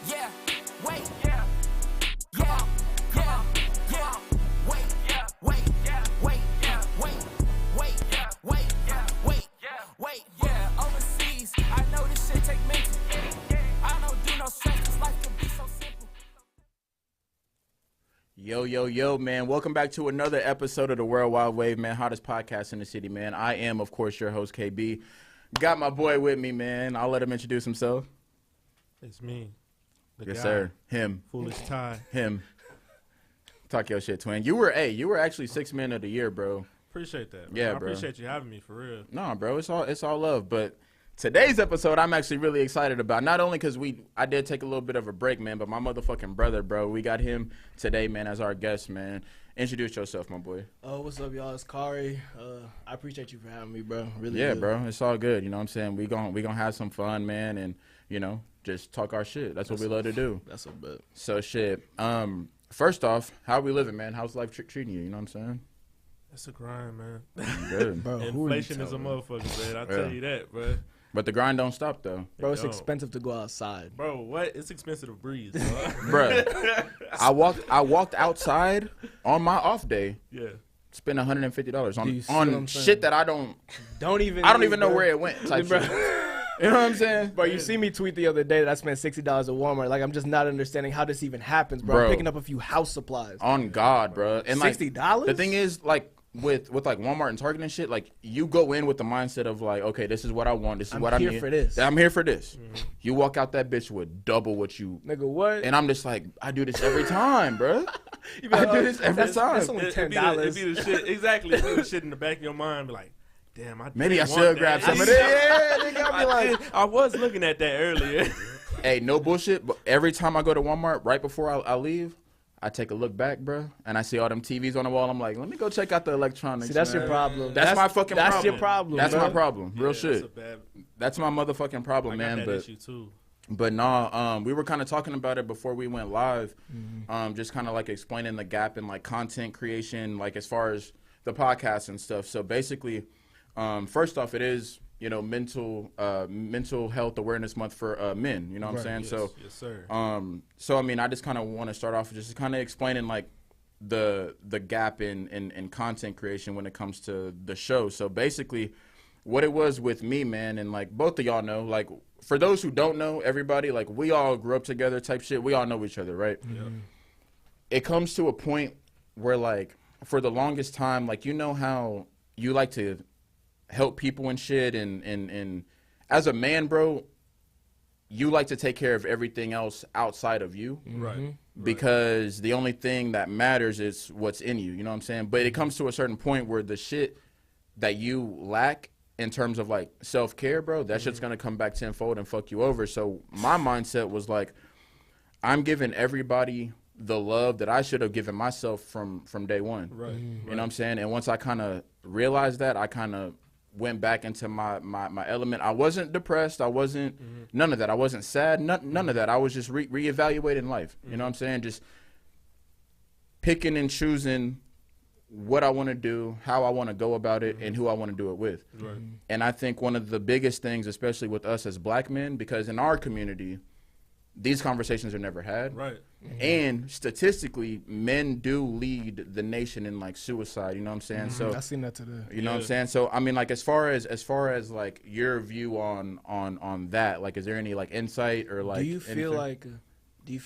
Yeah, wait, yeah, yeah, yeah, yeah, wait, yeah, wait, yeah, wait, yeah, wait, wait, yeah, wait, yeah, wait, yeah, wait, yeah, overseas. I know this shit take mental. I don't do no stress, 'cause life can be so simple. Yo, man. Welcome back to another episode of the World Wide Wave, man. Hottest podcast in the city, man. I am, of course, your host, KB. Got my boy with me, man. I'll let him introduce himself. It's me. The Yes, guy. sir. Him. Foolish Ty. Him. Talk your shit, twin. You were actually 6th man of the year, bro. Appreciate that. Bro. Yeah, I bro. appreciate you having me for real. No, bro, it's all love. But today's episode, I'm actually really excited about. Not only because I did take a little bit of a break, man, but my motherfucking brother, bro. We got him today, man, as our guest, man. Introduce yourself, my boy. What's up, y'all? It's Kari. I appreciate you for having me, bro. Really. Yeah, good. bro. It's all good. You know what I'm saying? We gonna have some fun, man, and just talk our shit. That's what we love to do. That's a bit. So shit. First off, how we living, man? How's life treating you? You know what I'm saying? It's a grind, man. Good. Bro, Inflation is a motherfucker, man. I tell you that, bro. But the grind don't stop though. Bro, it's Yo. expensive to go outside. Bro, what? It's expensive to breathe, bro. Bruh. I walked outside on my off day, Yeah. spent $150 Do you see what on I'm saying? shit that I don't even know where it went type Bro. shit. You know what I'm saying? Bro, you see me tweet the other day that I spent $60 at Walmart. Like, I'm just not understanding how this even happens, bro. Bro. I'm picking up a few house supplies. On God, bro. And like $60? the thing is, like with like Walmart and Target and shit, like you go in with the mindset of like, okay, this is what I want, this is what I need. I'm here for this. I'm here for this. You walk out that bitch with double what you. Nigga, what? And I'm just like, I do this every time, bro. You be I like, do oh, this every time. That's only $10. It'd be the shit. Exactly. It'd be the shit in the back of your mind. Be like, damn, Maybe I did should want grab that. some of that. Yeah, nigga, I be like, I was looking at that earlier. hey, no bullshit. But every time I go to Walmart, right before I leave, I take a look back, bro, and I see all them TVs on the wall. I'm like, let me go check out the electronics. See, that's man. your problem. That's my fucking That's problem. your problem, That's bro. my problem. Real Yeah, shit. That's my motherfucking problem, I man. got that But issue too. nah, we were kind of talking about it before we went live. Just kind of like explaining the gap in like content creation, like as far as the podcast and stuff. So basically, first off, it is mental health awareness month for men. You know what I'm saying? Yes, yes, sir. So I mean, I just kind of want to start off just kind of explaining like the gap in content creation when it comes to the show. So basically, what it was with me, man, and like both of y'all know, like for those who don't know, everybody, like we all grew up together type shit. We all know each other, right? It comes to a point where like for the longest time, like how you like to help people and shit, and as a man, bro, you like to take care of everything else outside of you, Right. because the only thing that matters is what's in you. You know what I'm saying? But it comes to a certain point where the shit that you lack in terms of like self-care, bro, that shit's gonna come back tenfold and fuck you over. So my mindset was like, I'm giving everybody the love that I should have given myself from day one. Right. You know what I'm saying? And once I kind of realized that, I kind of went back into my element. I wasn't depressed. I wasn't none of that. I wasn't sad. None of that. I was just reevaluating life. You know what I'm saying? Just picking and choosing what I want to do, how I want to go about it, and who I want to do it with. Right. And I think one of the biggest things, especially with us as black men, because in our community, these conversations are never had. Right. And statistically, men do lead the nation in like suicide. You know what I'm saying? So I seen that today. you know what I'm saying? So I mean, like as far as like your view on that, like is there any like insight or like Do you feel anything?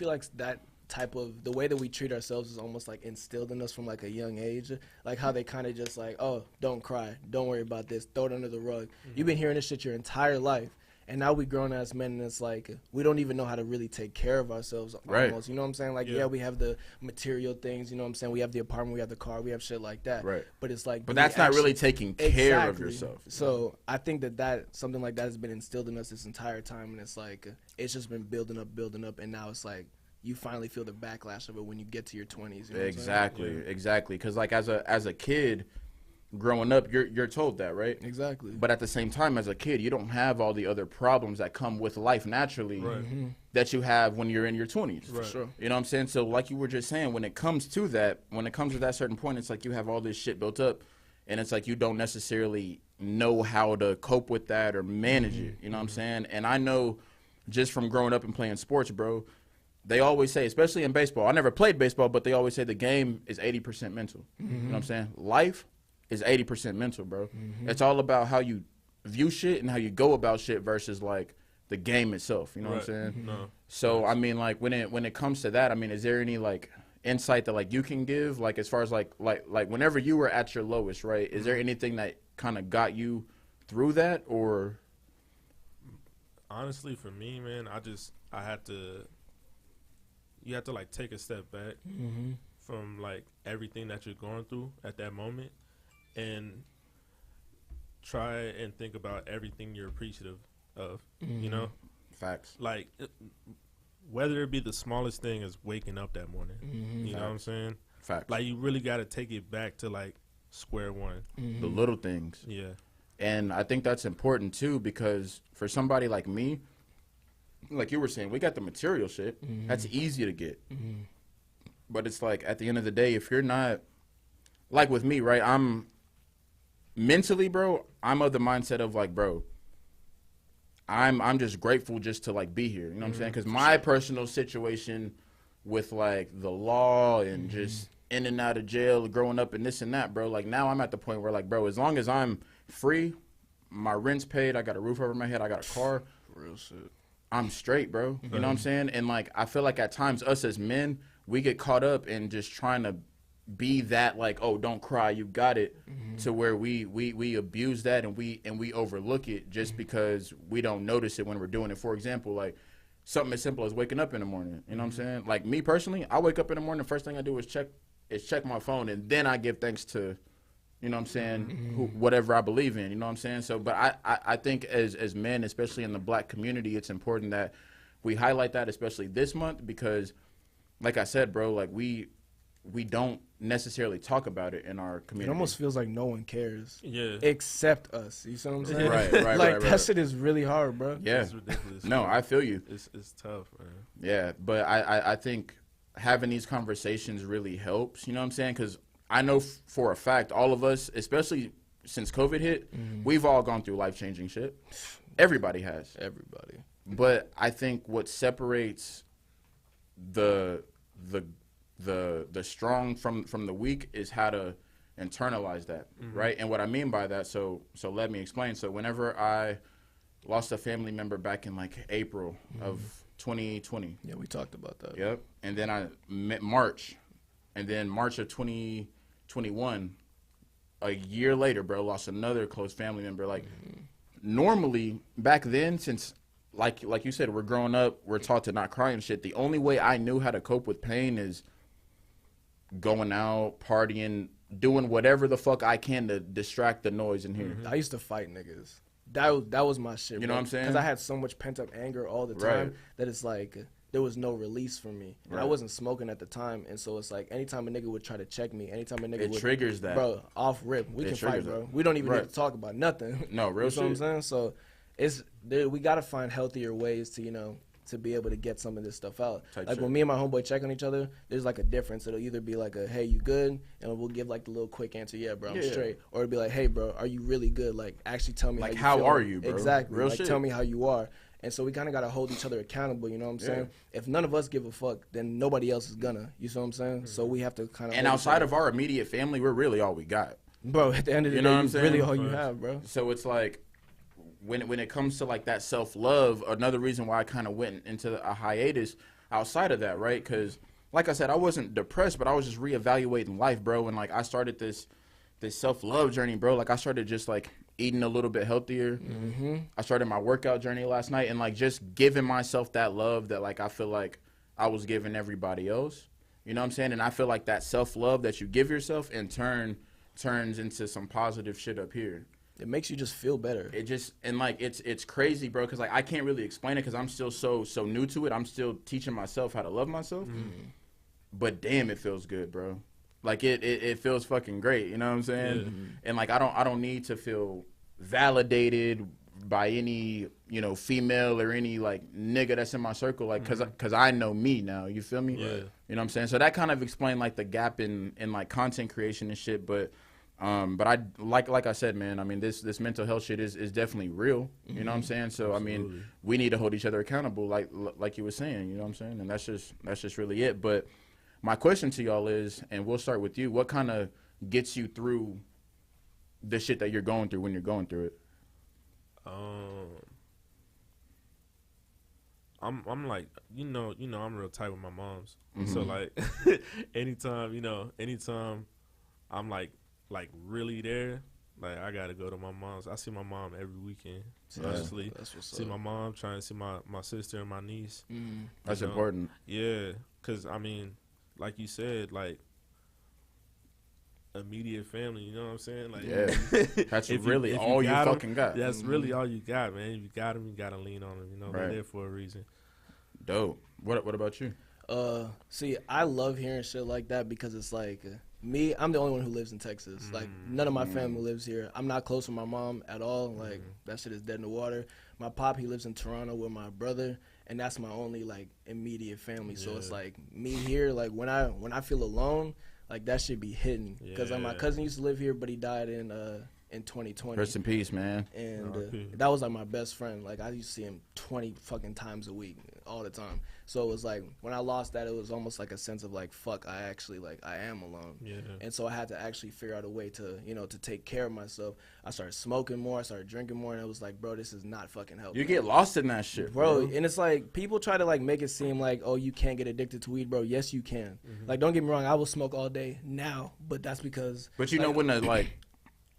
like that type of the way that we treat ourselves is almost like instilled in us from like a young age? Like how they kind of just like, oh, don't cry, don't worry about this, throw it under the rug. You've been hearing this shit your entire life. And now we grown as men, and it's like we don't even know how to really take care of ourselves Right. almost. You know what I'm saying? Like, yeah, we have the material things, you know what I'm saying? We have the apartment, we have the car, we have shit like that. Right. But it's like, But do we that's not really actually- taking care of Exactly. yourself. So I think that something like that has been instilled in us this entire time, and it's like it's just been building up, and now it's like you finally feel the backlash of it when you get to your 20s. You know what I'm saying? Exactly. Because like as a kid growing up, you're told that, right? Exactly. But at the same time, as a kid, you don't have all the other problems that come with life naturally that you have when you're in your 20s. For sure. You know what I'm saying? So like you were just saying, when it comes to that certain point, it's like you have all this shit built up, and it's like you don't necessarily know how to cope with that or manage it. You know what I'm saying? And I know just from growing up and playing sports, bro, they always say, especially in baseball, I never played baseball, but they always say the game is 80% mental. You know what I'm saying? Life is 80% mental, bro. It's all about how you view shit and how you go about shit versus like the game itself. You know what I'm saying? No. So I mean, like when it comes to that, I mean, is there any like insight that like you can give, like as far as like whenever you were at your lowest, right? Is there anything that kind of got you through that, or? Honestly, for me, man, you have to like take a step back from like everything that you're going through at that moment, and try and think about everything you're appreciative of. You know, Facts. like whether it be the smallest thing as waking up that morning. You know what I'm saying? Facts. Like you really got to take it back to like square one. The little things. Yeah. And I think that's important too, because for somebody like me, like you were saying, we got the material shit. That's easy to get. But it's like at the end of the day, if you're not, like with me, right? I'm mentally, bro, I'm of the mindset of like, bro, I'm just grateful just to like be here. You know what I'm saying? Because my personal situation with like the law and just in and out of jail, growing up and this and that, bro, like now I'm at the point where like, bro, as long as I'm free, my rent's paid, I got a roof over my head, I got a car, Real shit. I'm straight, bro. You know what I'm saying? And like I feel like at times us as men, we get caught up in just trying to be that like, oh, don't cry, you got it, to where we abuse that and we overlook it just because we don't notice it when we're doing it. For example, like something as simple as waking up in the morning. You know what I'm saying? Like me personally, I wake up in the morning, the first thing I do is check my phone, and then I give thanks to, you know what I'm saying, whatever I believe in, you know what I'm saying? So, but I think as men, especially in the black community, it's important that we highlight that, especially this month, because like I said, bro, like we don't necessarily talk about it in our It community. almost feels like no one cares. Yeah. Except us. You see what I'm saying? Right, Like, that right. shit is really hard, bro. Yeah. It's ridiculous. No, man. I feel you. It's tough, man. Yeah, but I think having these conversations really helps, you know what I'm saying? Because I know for a fact, all of us, especially since COVID hit, we've all gone through life-changing shit. Everybody has. Everybody. But I think what separates the strong from the weak is how to internalize that, right? And what I mean by that, so let me explain. So whenever I lost a family member back in like April of 2020. Yeah, we talked about that. Yep. And then I met March, and then March of 2021, a year later, bro, lost another close family member. Like normally back then, since like you said, we're growing up, we're taught to not cry and shit. The only way I knew how to cope with pain is going out, partying, doing whatever the fuck I can to distract the noise in here. I used to fight niggas. That was my shit. You know what I'm saying? Because I had so much pent up anger all the time Right. that it's like there was no release for me. And I Right. wasn't smoking at the time, and so it's like anytime a nigga would try to check me, anytime a nigga It would triggers that. bro, off rip, we It can fight, triggers bro. that. We don't even Right. need to talk about nothing. No, real You know what I'm shit. saying? So we gotta find healthier ways to to be able to get some of this stuff out. Type Like shit. when me and my homeboy check on each other, there's like a difference. It'll either be like a hey, you good, and we'll give like the little quick answer, yeah, bro, I'm Yeah. straight, or it'll be like, hey, bro, are you really good? Like actually tell me Like, how how you are feeling. you, bro? Exactly. Real like shit. tell me how you are. And so we kind of got to hold each other accountable, you know what I'm saying? If none of us give a fuck, then nobody else is gonna. You see what I'm saying? So we have to kind of. And outside of our immediate family, we're really all we got. bro, at the end of the You know day, what I'm it's really saying? all you have, bro. So it's like when it comes to like that self-love, another reason why I kind of went into a hiatus outside of that, right? Because like I said, I wasn't depressed, but I was just reevaluating life, bro. And like I started this self-love journey, bro. Like I started just like eating a little bit healthier. I started my workout journey last night, and like just giving myself that love that like I feel like I was giving everybody else. You know what I'm saying? And I feel like that self-love that you give yourself in turn turns into some positive shit up here. It makes you just feel better. It just, and like it's crazy, bro, because like I can't really explain it because I'm still so new to it. I'm still teaching myself how to love myself. But damn, it feels good, bro. Like it feels fucking great. You know what I'm saying? And like I don't need to feel validated by any female or any like nigga that's in my circle, like cause I know me now. You feel me? Yeah. You know what I'm saying? So that kind of explained like the gap in like content creation and shit. But But I like I said, man. I mean, this mental health shit is definitely real. You know what I'm saying? So I mean, we need to hold each other accountable, like you were saying. You know what I'm saying? And that's just really it. But my question to y'all is, and we'll start with you. What kind of gets you through the shit that you're going through when you're going through it? I'm like, I'm real tight with my moms. So like, anytime I'm like really there, like I gotta go to my mom's. I see my mom every weekend. Honestly, see my mom, trying to see my sister and my niece. That's important. Yeah, cause I mean, like you said, like immediate family. You know what I'm saying? Like, yeah, that's really all you fucking got. That's really all you got, man. If you got them, you gotta lean on them. You know, they're there for a reason. Dope. What about you? See, I love hearing shit like that because it's like me. I'm the only one who lives in Texas. Like none of my family lives here. I'm not close with my mom at all. Like that shit is dead in the water. My pop, he lives in Toronto with my brother, and that's my only like immediate family. So it's like me here. Like when I feel alone, like that should be hidden. Because my cousin used to live here, but he died in 2020. Rest in peace, man. And that was like my best friend. Like I used to see him 20 fucking times a week, all the time. So it was like when I lost that, it was almost like a sense of like, fuck, I am alone. Yeah. And so I had to actually figure out a way to, to take care of myself. I started smoking more, I started drinking more, and it was like, bro, this is not fucking helping. You get lost in that shit, bro. And it's like people try to like make it seem like, oh, you can't get addicted to weed, bro. Yes, you can. Like don't get me wrong, I will smoke all day now, but that's because. But you know when the like.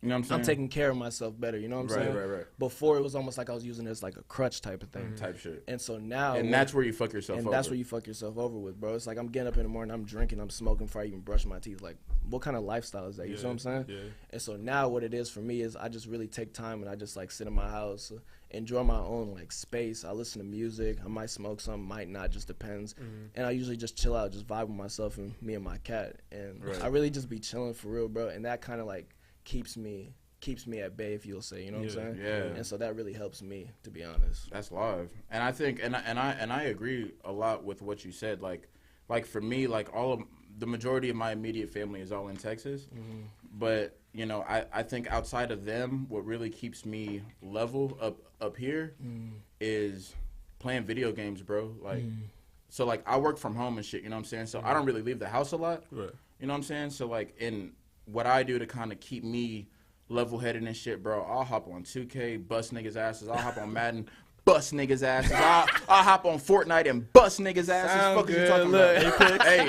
You know what I'm saying? I'm taking care of myself better, you know what I'm saying? Right. Before, it was almost like I was using it as like a crutch type of thing. Type shit. And so now... And that's where you fuck yourself over. And that's where you fuck yourself over with, bro. It's like I'm getting up in the morning, I'm drinking, I'm smoking before I even brush my teeth. Like, what kind of lifestyle is that? You see what I'm saying? Yeah. And so now what it is for me is I just really take time and I just like sit in my house, enjoy my own like space. I listen to music. I might smoke some, might not, just depends. And I usually just chill out, just vibe with myself and me and my cat. And I really just be chilling for real, bro. And that kind of like keeps me at bay, if you'll say, you know what I'm saying? Yeah. And so that really helps me, to be honest. That's live. And I think, and I agree a lot with what you said. Like for me, like the majority of my immediate family is all in Texas. But, I think outside of them, what really keeps me level up here is playing video games, bro. Like, so like I work from home and shit, you know what I'm saying? So I don't really leave the house a lot. Right. You know what I'm saying? So like in what I do to kind of keep me level-headed and shit, bro, I'll hop on 2K, bust niggas' asses. I'll hop on Madden, bust niggas' asses. I'll hop on Fortnite and bust niggas' asses. Fuck you talking about? Hey,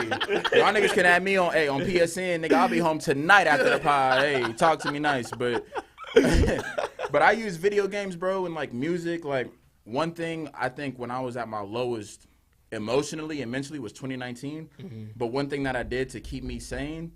y'all niggas can add me on PSN, nigga. I'll be home tonight after the pod. Hey, talk to me nice. But I use video games, bro, and like music. Like one thing I think when I was at my lowest emotionally and mentally was 2019. But one thing that I did to keep me sane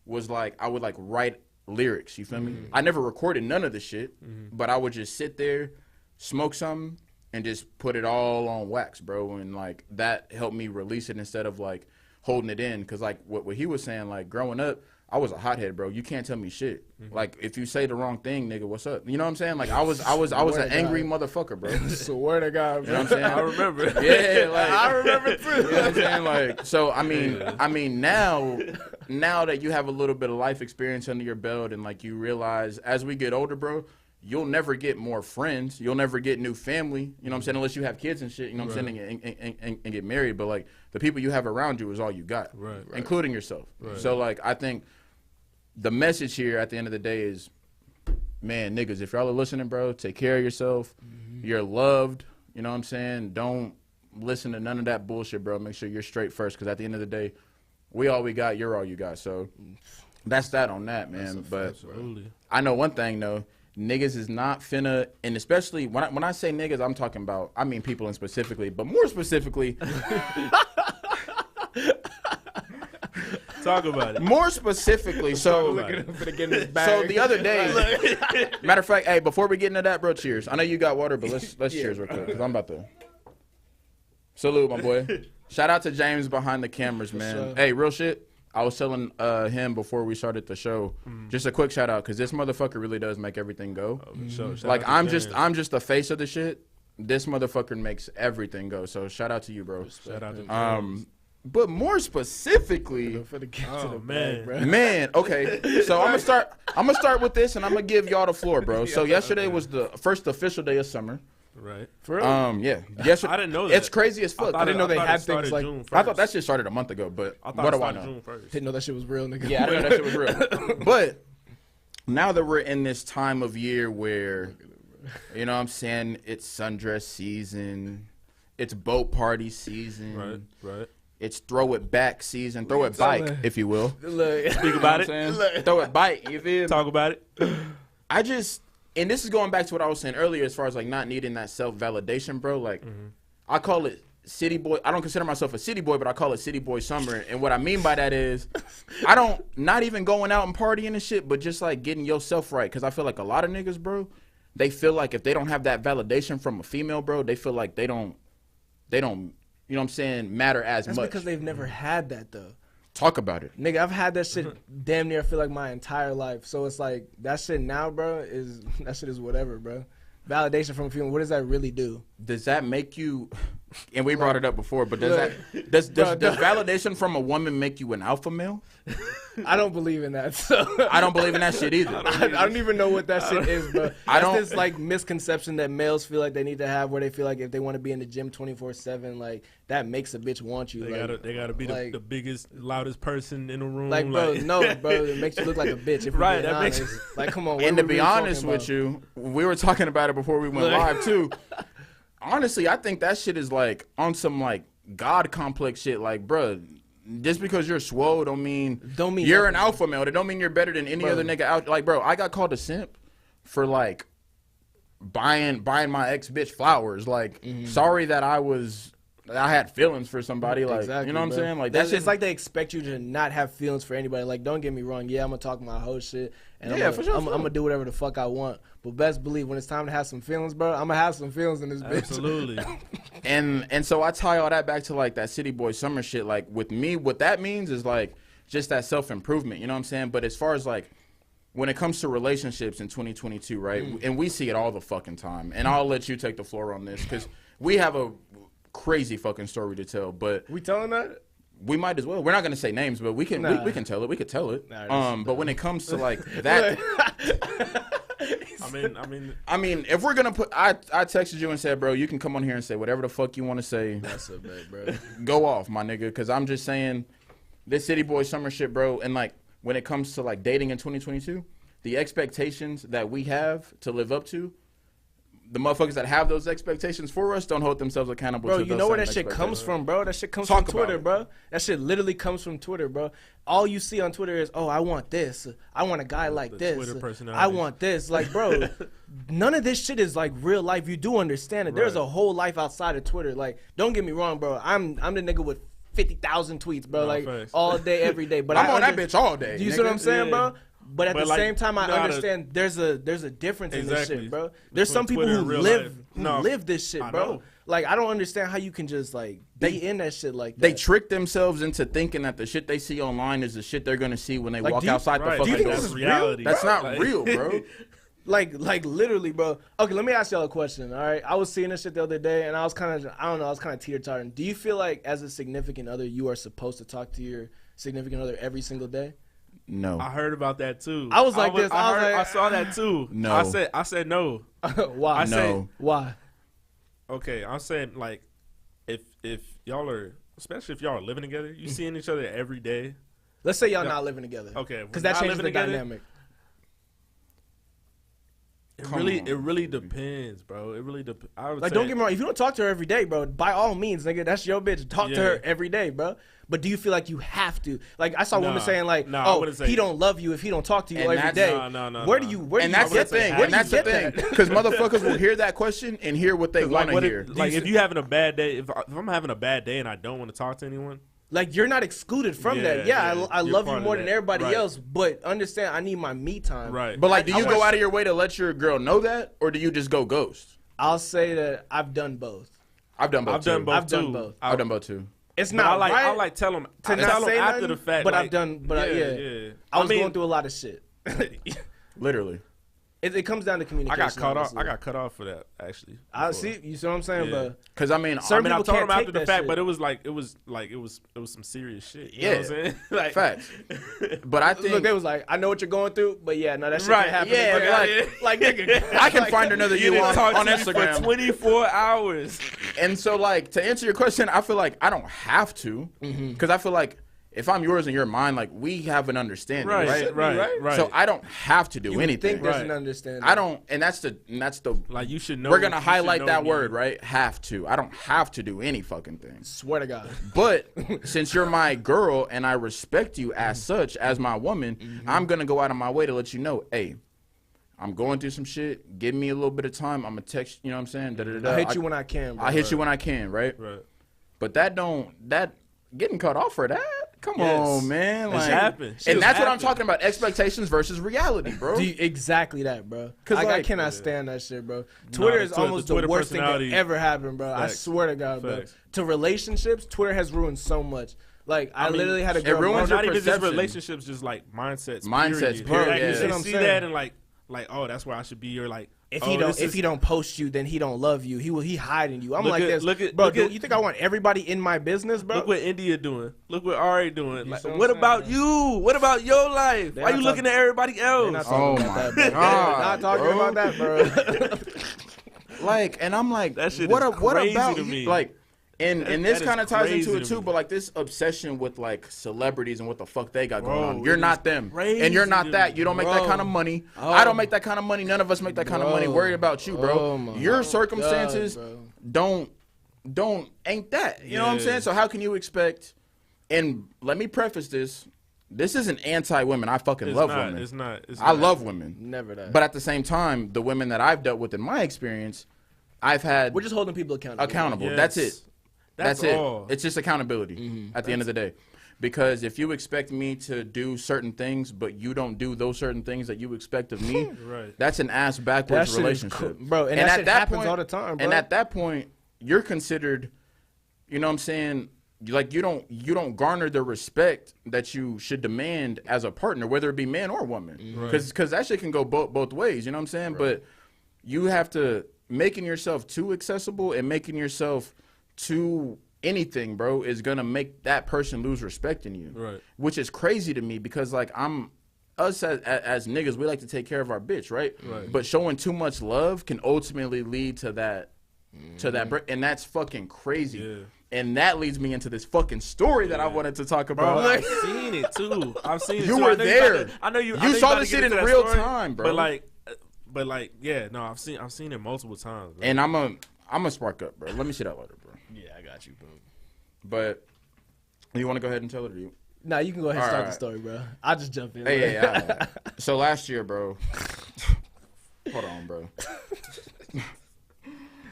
was like I would like write lyrics, you feel me? I never recorded none of the shit, but I would just sit there, smoke something, and just put it all on wax, bro. And like that helped me release it instead of like holding it in. Cause like what he was saying, like growing up, I was a hothead, bro. You can't tell me shit. Like if you say the wrong thing, nigga, what's up? You know what I'm saying? Like I was an angry motherfucker, bro. Swear to God, bro. You know what I'm saying? I remember. Yeah, like I remember too. You know what I'm saying? Like, so I mean now that you have a little bit of life experience under your belt and like you realize as we get older, bro, you'll never get more friends. You'll never get new family. You know what I'm saying? Unless you have kids and shit, you know what I'm saying, and get married. But like the people you have around you is all you got, including yourself. So like I think the message here at the end of the day is, man, niggas, if y'all are listening, bro, take care of yourself. You're loved. You know what I'm saying? Don't listen to none of that bullshit, bro. Make sure you're straight first, because at the end of the day, we all we got, you're all you got. So that's that on that, man. But Absolutely. I know one thing, though. Niggas is not finna, and especially when I say niggas, I'm talking about, I mean people in specifically, but more specifically. Talk about it. More specifically, so the other day, matter of fact, hey, before we get into that, bro, cheers. I know you got water, but let's cheers real quick, because I'm about to salute, my boy. Shout out to James behind the cameras, man. Sure. Hey, real shit. I was telling him before we started the show, just a quick shout out, because this motherfucker really does make everything go. Like I'm just the face of the shit. This motherfucker makes everything go. So shout out to you, bro. Shout out to James. But more specifically, For the get to Oh, the man. bag, bro. man, okay. So I'm gonna start with this, and I'm gonna give y'all the floor, bro. So yesterday was the first official day of summer. Right. For real? Yeah. Yesterday, I didn't know that. It's crazy as fuck. I didn't know they had things like- I thought that shit started a month ago, but I thought what it do I started know? June 1st. Didn't know that shit was real, nigga. Yeah, I didn't know that shit was real. But now that we're in this time of year where, you know what I'm saying, it's sundress season, it's boat party season, Right. it's throw it back season, throw it bike, if you will. Look, Speak about You know it. what I'm saying? Throw it bike, you feel me? Talk about it. And this is going back to what I was saying earlier as far as like not needing that self-validation, bro. Like, I call it city boy. I don't consider myself a city boy, but I call it city boy summer. And what I mean by that is not even going out and partying and shit, but just like getting yourself right. Cause I feel like a lot of niggas, bro, they feel like if they don't have that validation from a female, bro, they feel like they don't, you know what I'm saying, matter as that's much. because they've never had that though. Talk about it. Nigga, I've had that shit damn near I feel like my entire life. So it's like that shit now, bro, that shit is whatever, bro. Validation from a female, what does that really do? Does that make you, and we brought it up before, but does Look, does bro, validation from a woman make you an alpha male? I don't believe in that. So I don't believe in that shit either. I don't even know what that shit is, bro. That's don't- this like misconception that males feel like they need to have, where they feel like if they want to be in the gym 24/7, like that makes a bitch want you. They gotta be like- the biggest, loudest person in the room. Like, bro, no, bro, it makes you look like a bitch. If Right, you're that makes- honest. Like, come on. what And are to we be really honest talking with about? you, we were talking about it before we went Look. live too. Honestly, I think that shit is like on some like God complex shit. Like, bruh, just because you're swole don't mean you're an nothing. alpha male. That don't mean you're better than any Bro. other nigga out. Like, bro, I got called a simp for like buying my ex bitch flowers. Like, sorry that I had feelings for somebody. Like, Exactly, you know what I'm bro. saying? Like, That's that's it's like they expect you to not have feelings for anybody. Like, don't get me wrong. Yeah, I'm gonna talk my whole shit, and Yeah, I'm for sure. gonna do whatever the fuck I want. But best believe when it's time to have some feelings, bro, I'm gonna have some feelings in this bitch. Absolutely. And so I tie all that back to like that city boy summer shit. Like with me, what that means is like just that self improvement. You know what I'm saying? But as far as like when it comes to relationships in 2022, right? And we see it all the fucking time. And I'll let you take the floor on this because we have a crazy fucking story to tell. But We telling that? we might as well. We're not gonna say names, but we can Nah. we can tell it. We could tell it. Nah, that's But when it comes to like that. I mean, if we're gonna put, I texted you and said, bro, you can come on here and say whatever the fuck you want to say. That's a bad, bro. Go off, my nigga, because I'm just saying, this city boy summer shit, bro. And like when it comes to like dating in 2022, the expectations that we have to live up to, the motherfuckers that have those expectations for us don't hold themselves accountable. Bro, to you those know where same that shit comes expectations. from, bro? That shit comes Talk from about Twitter, it. bro. That shit literally comes from Twitter, bro. All you see on Twitter is, oh, I want this. I want a guy like The this. Twitter personality. I want this. Like, bro, none of this shit is like real life. You do understand it. There's Right. a whole life outside of Twitter. Like, don't get me wrong, bro. I'm the nigga with 50,000 tweets, bro. No, like facts. all day, every day. But I'm I on that bitch all day. Do you see nigga. what I'm saying, Yeah. bro? But at But the like, same time, I you know how to- understand there's a difference in this Exactly. shit, bro. There's Between some people Twitter who and real live life. who No, live this shit, I bro. know. Like, I don't understand how you can just like be in that shit like that. They trick themselves into thinking that the shit they see online is the shit they're gonna see when they Like, walk do you- outside Right. the Do you fucking think door. this is real? reality. That's not Like- real, bro. like literally, bro. Okay, let me ask y'all a question. All right, I was seeing this shit the other day, and I was kind of teeter-tottering. Do you feel like as a significant other, you are supposed to talk to your significant other every single day? No. I heard about that too. I was like this. I was like- I saw that too. No. I said no. Why? I say- No. Why? Okay, I'm saying like if y'all are, especially if y'all are living together, you seeing each other every day. Let's say y'all No. not living together. Okay, because we're that not changes the living together. dynamic. It really depends, bro. It really depends. I would Like, say, don't get me wrong. If you don't talk to her every day, bro, by all means, nigga, that's your bitch. Talk to Yeah. her every day, bro. But do you feel like you have to? Like, I saw women Nah. saying like, Nah, I "Oh, wouldn't say- he don't love you if he don't talk to you And every that's- day." No, Where no. do you? Where do And you that's the get thing. that? Where And do you that's the get thing. that? Because motherfuckers will hear that question and hear what they want to hear. If you having a bad day, if I'm having a bad day and I don't want to talk to anyone, Like, you're not excluded from that. Yeah, Yeah, yeah, I you're love you part of more than that. everybody Right. else, but understand, I need my me time. right? But like, do I you wanna go s- out of your way to let your girl know that, or do you just go ghost? I'll say that I've done both. I've done both. I've done too. both I've done too. both. I've done both too. It's But not I like right I like tell them to I not tell say them after nothing, the fact. but like, I've done. But yeah, yeah, yeah. I was mean, going through a lot of shit. Literally. It comes down to I communication. got cut off. honestly. I got cut off for that actually. I before. see. You see what I'm saying? Yeah. But Because I mean, Certain I people told can't him after take the that fact, shit. but it was some serious shit. You know Yeah. what I'm saying? Like, facts. But I think look, they was like, I know what you're going through, but yeah, no, that shit Right, can happen. yeah, Fucking- like nigga, I can find another you you didn't on talk to me Instagram. for 24 hours. And so, like, to answer your question, I feel like I don't have to, because I feel like if I'm yours and you're mine, like, we have an understanding, right? Right. So I don't have to do you anything. think there's Right. an understanding. I don't, and that's the Like you should know. we're gonna you should highlight know that me. word, right? Have to. I don't have to do any fucking thing. Swear to God. But since you're my girl and I respect you as such, as my woman, I'm gonna go out of my way to let you know, hey, I'm going through some shit. Give me a little bit of time. I'm gonna text. You know what I'm saying? Da-da-da-da. I hit you when I can, bro. I hit you when I can, right? Right. But that getting cut off for that. Come Yes. on, man. It Like, happened. Shit and that's what I'm happened. talking about. Expectations versus reality, bro. Exactly that, bro. 'Cause, I like- cannot stand that shit, bro. Twitter is the almost the Twitter worst thing that personality- ever happened, bro. I Facts. swear to God, bro. Facts. To relationships, Twitter has ruined so much. Like, I mean, literally had a it girl. ruins Bro, your not even just perception. relationships, just like mindsets. Mindsets, period. period, Like, yeah. They You see what I'm see saying? that and like, oh, that's where I should be. Or like, If oh, he this is- he don't post you, then he don't love you. He hiding you. I'm Look like at- this, look at- bro. look Do at- you think I want everybody in my business, bro? Look what India doing. Look what Ari doing. Like, see what what I'm about saying? you? What about your life? They're Why not you looking at everybody They're else? not Oh talking my about that, bro. God, Not talking bro. about that, bro. Like, and I'm like, That shit what, is what crazy about to you? me. Like, and this that is kind of ties crazy into it to too. me. But like this obsession with like celebrities and what the fuck they got going Bro, on. You're it not is them, crazy and you're not to that. me. You don't make that Bro. kind of money. Oh. I don't make that kind of money. None of us make that kind of money. Bro. Worried about you, bro. Oh my Your God, circumstances bro. don't ain't that. You know what I'm Yeah. saying? So how can you expect? And let me preface this. This isn't anti-women. I fucking It's love not. women. It's not. It's I not. love women. Never that. But at the same time, the women that I've dealt with in my experience, I've had we're just holding people accountable. Yes. That's it. That's it. all. It's just accountability at the end of the day. Because if you expect me to do certain things, but you don't do those certain things that you expect of me, Right. that's an ass That backwards shit is relationship, cool. Bro, and that shit happens all the time, bro. And at that point, you're considered, you know what I'm saying? Like you don't garner the respect that you should demand as a partner, whether it be man or woman, because that shit can go both ways. You know what I'm saying? But you have to making yourself too accessible and making yourself too anything, bro, is gonna make that person lose respect in you. Right. Which is crazy to me because like us as niggas, we like to take care of our bitch, right? Right. But showing too much love can ultimately lead to that and that's fucking crazy. Yeah. And that leads me into this fucking story that I wanted to talk Bro, about. I've seen it too. I've seen it. You too. were I know there. about to- I know you. You I know saw about this to shit get in into that real story, time, bro. But like, yeah, no, I've seen it multiple times. Bro. And I'm a spark up, bro. Let me see that later, bro. Yeah, I got you, bro. But you want to go ahead and tell it, or you? Nah, you can go ahead and All start right. the story, bro. I'll just jump in. Hey, bro. yeah. So last year, bro. Hold on, bro.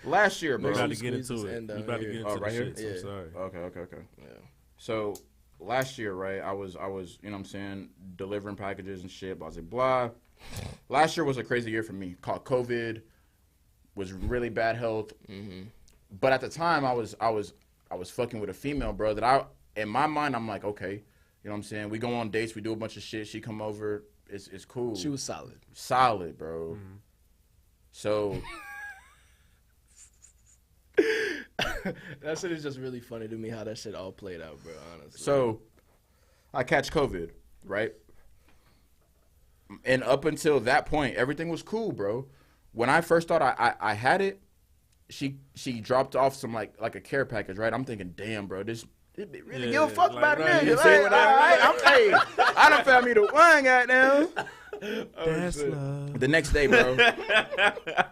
Last year, we bro. about to Squeeze get this into it. end down We about to here. get Oh, into right the here? shit. So I'm Yeah. sorry. Okay. Yeah. So last year, right? I was, you know what I'm saying, delivering packages and shit, blah, blah, blah. Last year was a crazy year for me. Caught COVID, was really bad health. But at the time, I was fucking with a female, bro. That in my mind, I'm like, okay, you know what I'm saying. We go on dates, we do a bunch of shit. She come over, it's cool. She was solid. Solid, bro. So That shit is just really funny to me how that shit all played out, bro. Honestly. So, I catch COVID, right? And up until that point, everything was cool, bro. When I first thought I had it, she dropped off some like a care package, right? I'm thinking, damn, bro, this really give a fuck like, about a right, nigga. you Like, see all what right, I done found me the one, goddamn. That's love. The next day, bro.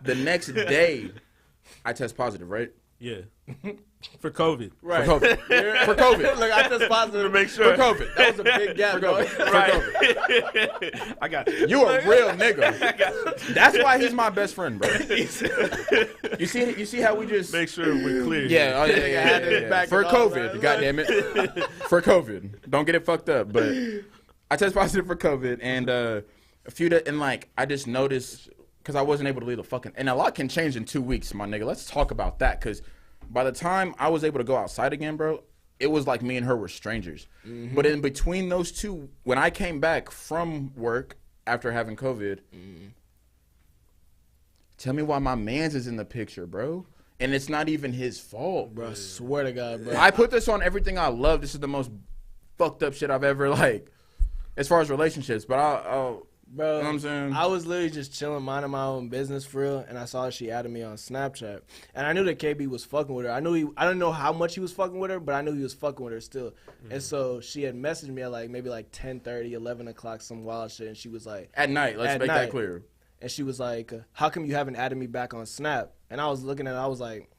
The next day, I test positive, right? Yeah. For COVID. right. For COVID. For COVID. Look, I test positive To make sure. For COVID. That was a big gap, For bro. COVID. For COVID. Right. I got you. You a real nigga. That's why he's my best friend, bro. You see how we just Make sure we're clear. yeah, had his back For and all, COVID, right? goddamn it. For COVID. Don't get it fucked up, but I test positive for COVID and a few and like I just noticed cuz I wasn't able to leave the fucking and a lot can change in 2 weeks, my nigga. Let's talk about that cuz by the time I was able to go outside again, bro, it was like me and her were strangers. But in between those two, when I came back from work after having COVID, tell me why my man's is in the picture, bro. And it's not even his fault, Bro, I swear to God, bro. I put this on everything I love. This is the most fucked up shit I've ever, like, as far as relationships. But I'll Bro, you know what I'm saying? I was literally just chilling, minding my own business for real, and I saw she added me on Snapchat, and I knew that KB was fucking with her. I don't know how much he was fucking with her, but I knew he was fucking with her still. And so she had messaged me at like maybe like 10:30, 11 o'clock, some wild shit, and she was like, At night, let's At make night. that clear. and she was like, "How come you haven't added me back on Snap?" And I was looking at it, I was like,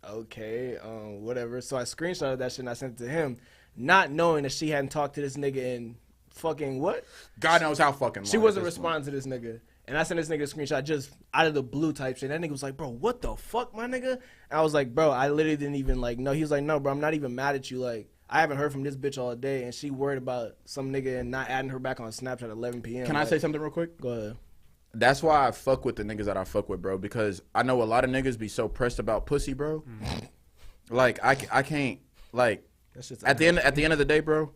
okay, whatever. So I screenshotted that shit and I sent it to him, not knowing that she hadn't talked to this nigga in fucking what? God knows how fucking long. She at wasn't this point. responding to this nigga. And I sent this nigga a screenshot just out of the blue type shit. That nigga was like, bro, what the fuck, my nigga? And I was like, bro, I literally didn't even like, no. He was like, no, bro, I'm not even mad at you. Like, I haven't heard from this bitch all day. And she worried about some nigga and not adding her back on Snapchat at 11 p.m. Can I Like, say something real quick? Go ahead. That's why I fuck with the niggas that I fuck with, bro. Because I know a lot of niggas be so pressed about pussy, bro. Like I can't like That shit's at the end of the day, bro.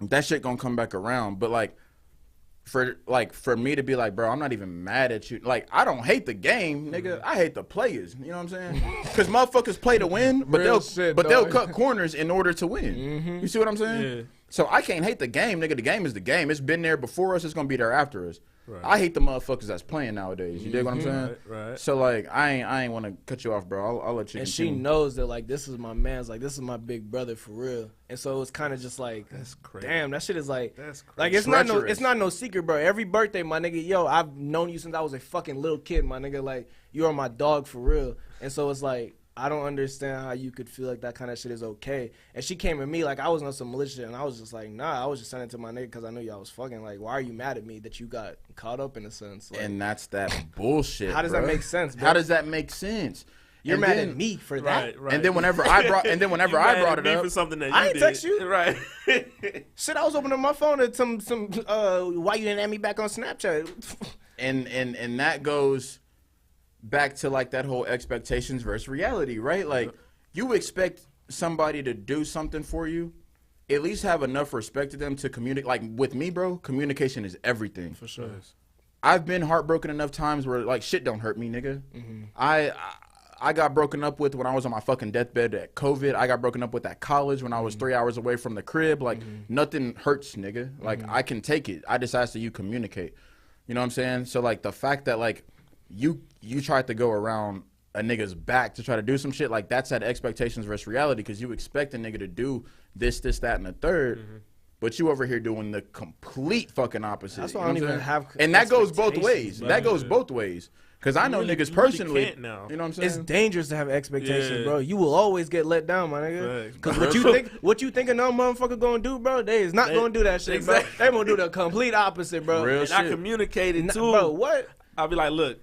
That shit gonna come back around. But like for me to be like, bro, I'm not even mad at you. Like I don't hate the game, nigga. I hate the players. You know what I'm saying? Because motherfuckers play to win, but Real shit, they'll dog. cut corners in order to win. You see what I'm saying? Yeah. So I can't hate the game, nigga. The game is the game. It's been there before us. It's gonna be there after us. Right. I hate the motherfuckers that's playing nowadays. You dig what I'm saying? Right. So like, I ain't want to cut you off, bro. I'll let you. And she continue. knows that like this is my man's, like this is my big brother for real. And so it's kind of just like, That's crazy. damn, that shit is like, That's crazy. like Treacherous. it's not no secret, bro. Every birthday, my nigga, yo, I've known you since I was a fucking little kid, my nigga. Like you are my dog for real. And so it's like, I don't understand how you could feel like that kind of shit is okay. And she came at me like I was on some malicious shit, and I was just like, nah, I was just sending it to my nigga because I knew y'all was fucking. Like, why are you mad at me that you got caught up in a sense? Like, And that's that bullshit. how does bro. that make sense, bro? How does that make sense? You're And mad then- at me for that? Right. And then whenever I brought You it mad up, at me for something that I you ain't did. text you. Right. Shit, I was opening my phone at some why you didn't add me back on Snapchat? and that goes back to like that whole expectations versus reality, right? Like you expect somebody to do something for you, at least have enough respect to them to communicate. Like with me, bro, communication is everything. For sure. I've been heartbroken enough times where like shit don't hurt me, nigga. I got broken up with when I was on my fucking deathbed at COVID. I got broken up with at college when I was 3 hours away from the crib. Like nothing hurts, nigga. Like I can take it. I just ask that you communicate. You know what I'm saying? So like the fact that like you tried to go around a nigga's back to try to do some shit, like that's that expectations versus reality, because you expect a nigga to do this, that, and the third. But you over here doing the complete fucking opposite. That's You why know I don't what I'm even saying? have And that goes both expectations, ways. bro. That goes both ways. Because I know really- niggas you really personally. can't now. You know what I'm saying? It's dangerous to have expectations, Yeah. bro. You will always get let down, my nigga. Facts, Because bro. what you think another motherfucker gonna do, bro? They is not gonna do that shit, bro. Exactly. They gonna do the complete opposite, bro. Real And I shit. communicated Nah, too. bro, what? I'll be like, look,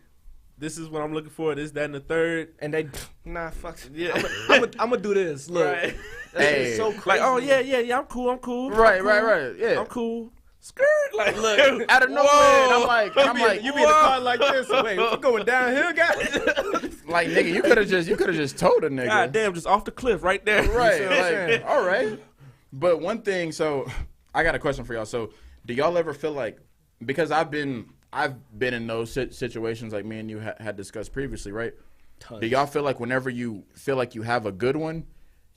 this is what I'm looking for. This, that, and the third. And they, nah, fuck. Yeah. I'm gonna do this. Look, Right. that shit is Hey. so crazy. Like, oh yeah, I'm cool. Right, I'm right, cool. right. Yeah. I'm cool. Skirt. Like, look, Out of nowhere, and I'm like, you be in the car like this. Wait, we going downhill, guys? like, nigga, you could have just told a nigga. God damn, just off the cliff right there. Right, You see what I'm saying? like, all right. But one thing, so I got a question for y'all. So, do y'all ever feel like, because I've been in those situations like me and you had discussed previously, right? Tons. Do y'all feel like whenever you feel like you have a good one,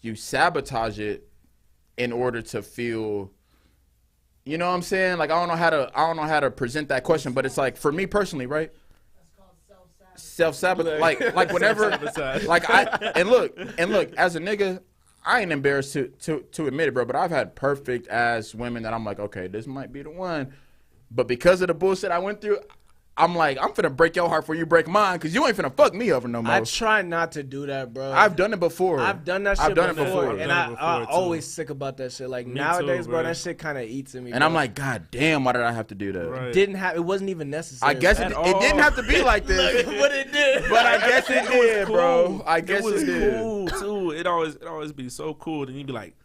you sabotage it in order to feel, you know what I'm saying? Like I don't know how to present that question, but it's like for me personally, right? Self-sabotage. Like whenever, Self-sabotage. like and look, as a nigga, I ain't embarrassed to admit it, bro. But I've had perfect ass women that I'm like, okay, this might be the one. But because of the bullshit I went through, I'm like, I'm finna break your heart before you break mine, because you ain't finna fuck me over no more. I try not to do that, bro. I've done it before. I've done that shit I've done before, it before. and I've done it I before, always too. sick about that shit. Like Me nowadays, too, bro, bro. that shit kind of eats in me. And bro. I'm like, God damn, why did I have to do that? Right. It wasn't even necessary. I guess At it all. didn't have to be like this. but it did. But I guess it did, cool. bro. I guess it was it did. cool too. It always be so cool. Then you'd be like,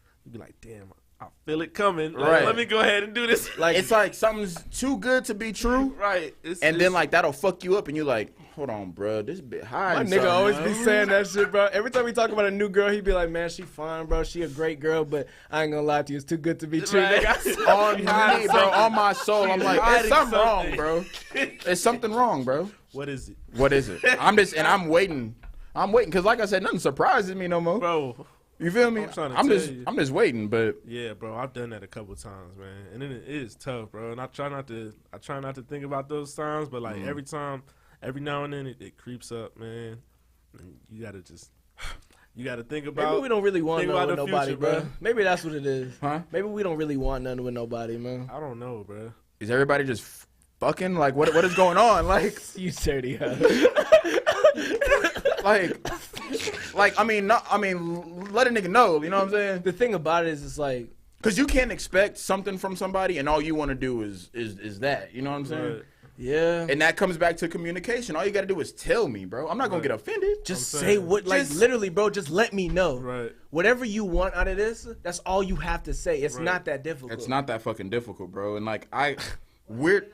damn, I feel it coming. Like, Right. let me go ahead and do this. Like It's like something's too good to be true, right. and then like that'll fuck you up, and you're like, hold on, bro, this bit high. my nigga always be saying that shit, bro. Every time we talk about a new girl, he be like, man, she fine, bro. She a great girl, but I ain't gonna lie to you, it's too good to be true. Right. Nigga. on me, bro, on my soul. I'm like, hiding there's something wrong, something. bro. There's something wrong, bro. What is it, What is it? I'm waiting. I'm waiting because, like I said, nothing surprises me no more. bro? You feel me? I'm trying to I'm tell just, you. I'm just waiting. But Yeah, bro, I've done that a couple times, man, and it is tough, bro. And I try not to think about those times, but like every now and then it creeps up, man. And you gotta think about. Maybe we don't really want think nothing with about the nobody, future, bro. bro. Maybe that's what it is. Huh? Maybe we don't really want nothing with nobody, man. I don't know, bro. is everybody just fucking? Like, what is going on? Like, You dirty huh? like, I mean, let a nigga know. You know what I'm saying? The thing about it is, it's like, Because you can't expect something from somebody, and all you want to do is that. You know what I'm saying? Right. yeah. And that comes back to communication. All you got to do is tell me, bro. I'm not gonna get offended. Just I'm say saying. what, like, Just- literally, bro. Just let me know. Right. Whatever you want out of this, that's all you have to say. It's Right. not that difficult. It's not that fucking difficult, bro. And like we're.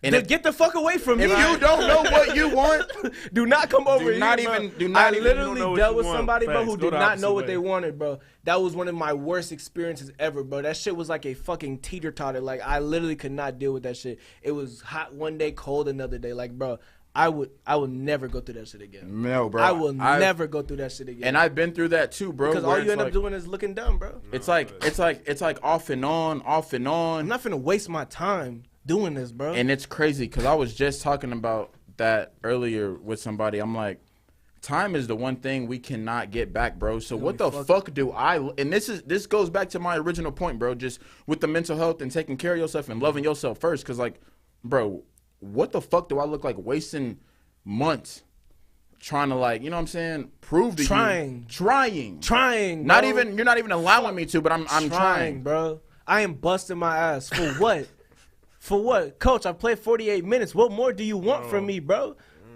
And Then if, get the fuck away from me. if you don't know what you want, do not come over here. not bro. even- do not I even- literally know what dealt you with want. somebody, bro, Facts. who Go did the not opposite know what way. they wanted, bro. That was one of my worst experiences ever, bro. That shit was like a fucking teeter-totter. Like, I literally could not deal with that shit. It was hot one day, cold another day. Like, bro, I would never go through that shit again. no, bro. I will never go through that shit again. And I've been through that too, bro. because all where you it's end up like- doing is looking dumb, bro. It's like off and on, off and on. I'm not finna waste my time doing this, bro. And it's crazy because I was just talking about that earlier with somebody. I'm like, time is the one thing we cannot get back, bro. So what the fuck do I? And this goes back to my original point, bro. Just with the mental health and taking care of yourself and loving yourself first. Because like, bro, what the fuck do I look like wasting months trying to, like, you know what I'm saying, prove to you, trying, Trying, not bro. even, you're not even allowing me to, but I'm trying. bro. I am busting my ass for what? For what, coach? I played 48 minutes. What more do you want from me, bro?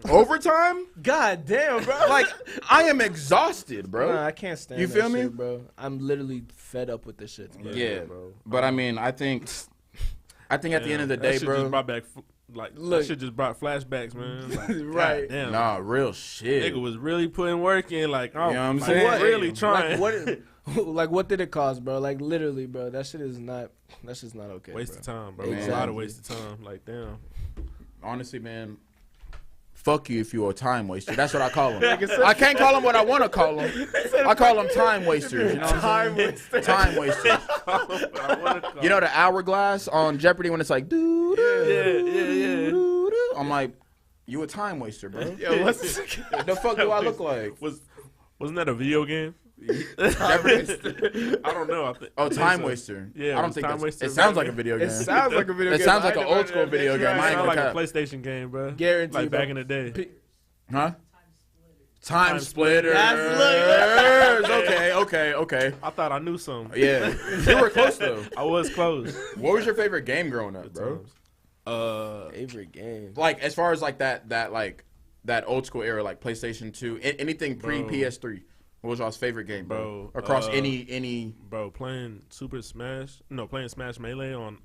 Overtime? God damn, bro. Like, I am exhausted, bro. Nah, I can't stand. You that feel me? shit, bro? I'm literally fed up with this shit, bro. Yeah, bro. but I mean, I think at the end of the that day, shit bro. just brought back Look. that shit just brought flashbacks, man. Like, Right. Damn. Nah, real shit. Nigga was really putting work in, like, oh, You know what I'm like, saying? really trying. Like what? Like what did it cost, bro? Like literally, bro. That shit is not. That's just not okay. Waste bro. of time, bro. Exactly. A lot of waste of time. Like, damn. Honestly, man, fuck you if you're a time waster. That's what I call them. I can't call them what I want to call them. I call them time wasters. You know what I'm saying? Time wasters. You know the hourglass on Jeopardy when it's like, doo doo. Yeah. I'm like, you a time waster, bro. Yo, what's The fuck do I look like? Wasn't that a video game? Jeopardy? I don't know. Oh, time waster. Yeah, I don't was think Time that's, Waster it sounds right? like a video game. It sounds like a video It game. sounds I like an ain't old never- school video game. I ain't Sound gonna like a cap. PlayStation game, bro. Guaranteed, Like back bro. in the day. Huh? Time splitters. Okay. I thought I knew something. Yeah, you were close though. I was close. What was your favorite game growing up, bro? Favorite game. Like as far as like that old school era, like PlayStation 2, anything pre PS3. What was y'all's favorite game, bro? Bro, Across any. Bro, playing Smash Melee on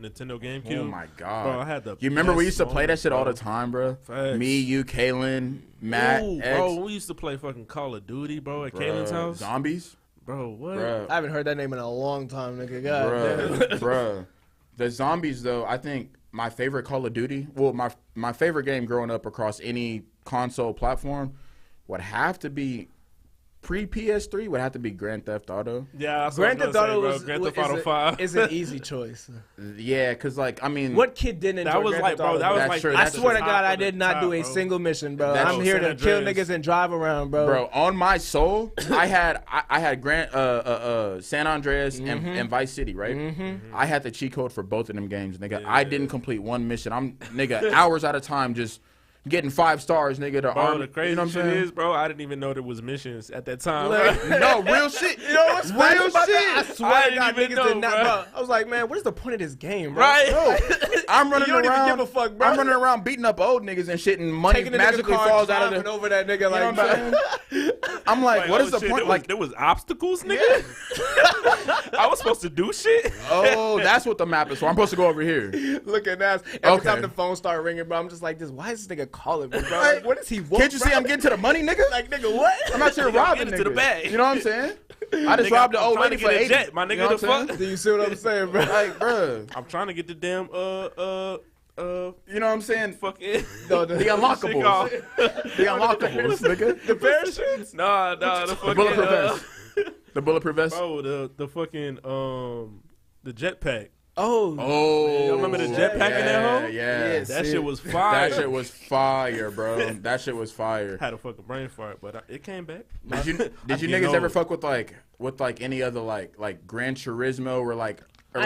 Nintendo GameCube. Oh my god, Bro, I had the. You remember we best used to play that moments, shit all bro. the time, bro? Facts. Me, you, Kalen, Matt, Ooh, X, bro, we used to play fucking Call of Duty, bro, at Kalen's house. Zombies, Bro, what? bro. I haven't heard that name in a long time, nigga. God damn. Bruh. The zombies, though, I think my favorite Call of Duty, well, my favorite game growing up across any console platform would have to be pre-PS3, would have to be Grand Theft Auto. Yeah, that's Grand what Theft I was Auto gonna was say, bro. Grand Theft Auto 5. is an easy choice. Yeah, because, like, I mean. What kid didn't enjoy That was Grand like, Theft bro, Auto, that was That's like. true, I that's swear to top God, I of the did not do a top, bro. single mission, bro. That's I'm here to San kill Andreas. niggas and drive around, bro. Bro, on my soul, I had Grand San Andreas and Vice City, right? I had the cheat code for both of them games, nigga. I didn't complete one mission. I'm nigga hours at a time just getting 5 stars, nigga. The Bro, army, the crazy you know what I'm shit saying? is, bro, I didn't even know there was missions at that time. Look, bro. No, real shit. You know what's real funny about shit. that? I swear I to didn't God, even niggas know, did not. bro. Bro, I was like, man, what is the point of this game, bro? Right? Bro, I'm running You don't even around. give a fuck, bro. I'm running around beating up old niggas and shit, and money Taking a magically nigga car, falls out of driving the. over that nigga, You know like, what I'm saying? I'm like, Like, what oh, is the shit, point? There Like, was obstacles, nigga. I supposed to do shit? Oh, that's what the map is for. I'm supposed to go over here. Look at that. Every Okay. time the phone start ringing, bro, I'm just like, why is this nigga calling me, bro? Like, what does he want? Can't you see I'm getting to the money, nigga? Like, nigga, what? I'm out here Nigga, robbing get into the niggas. bag. You know what I'm saying? I just Nigga, robbed the I'm old trying lady to for get a 80. jet, my nigga, You know the what I'm fuck? Do you see what I'm saying, bro? saying? Like, bro. I'm trying to get the damn You know what I'm saying? fucking No, The shit unlockables. called- The unlockables, nigga. The parachutes? Nah, the The fucking bulletproof vest. The bulletproof vest. bro, the fucking the jetpack. Oh. Oh. Y'all remember the jetpack in that hole? Yeah. Yes. That See shit it. was fire. That shit was fire, bro. That shit was fire. Had a fucking brain fart, but it came back. Did you niggas ever fuck with any other like Gran Turismo or like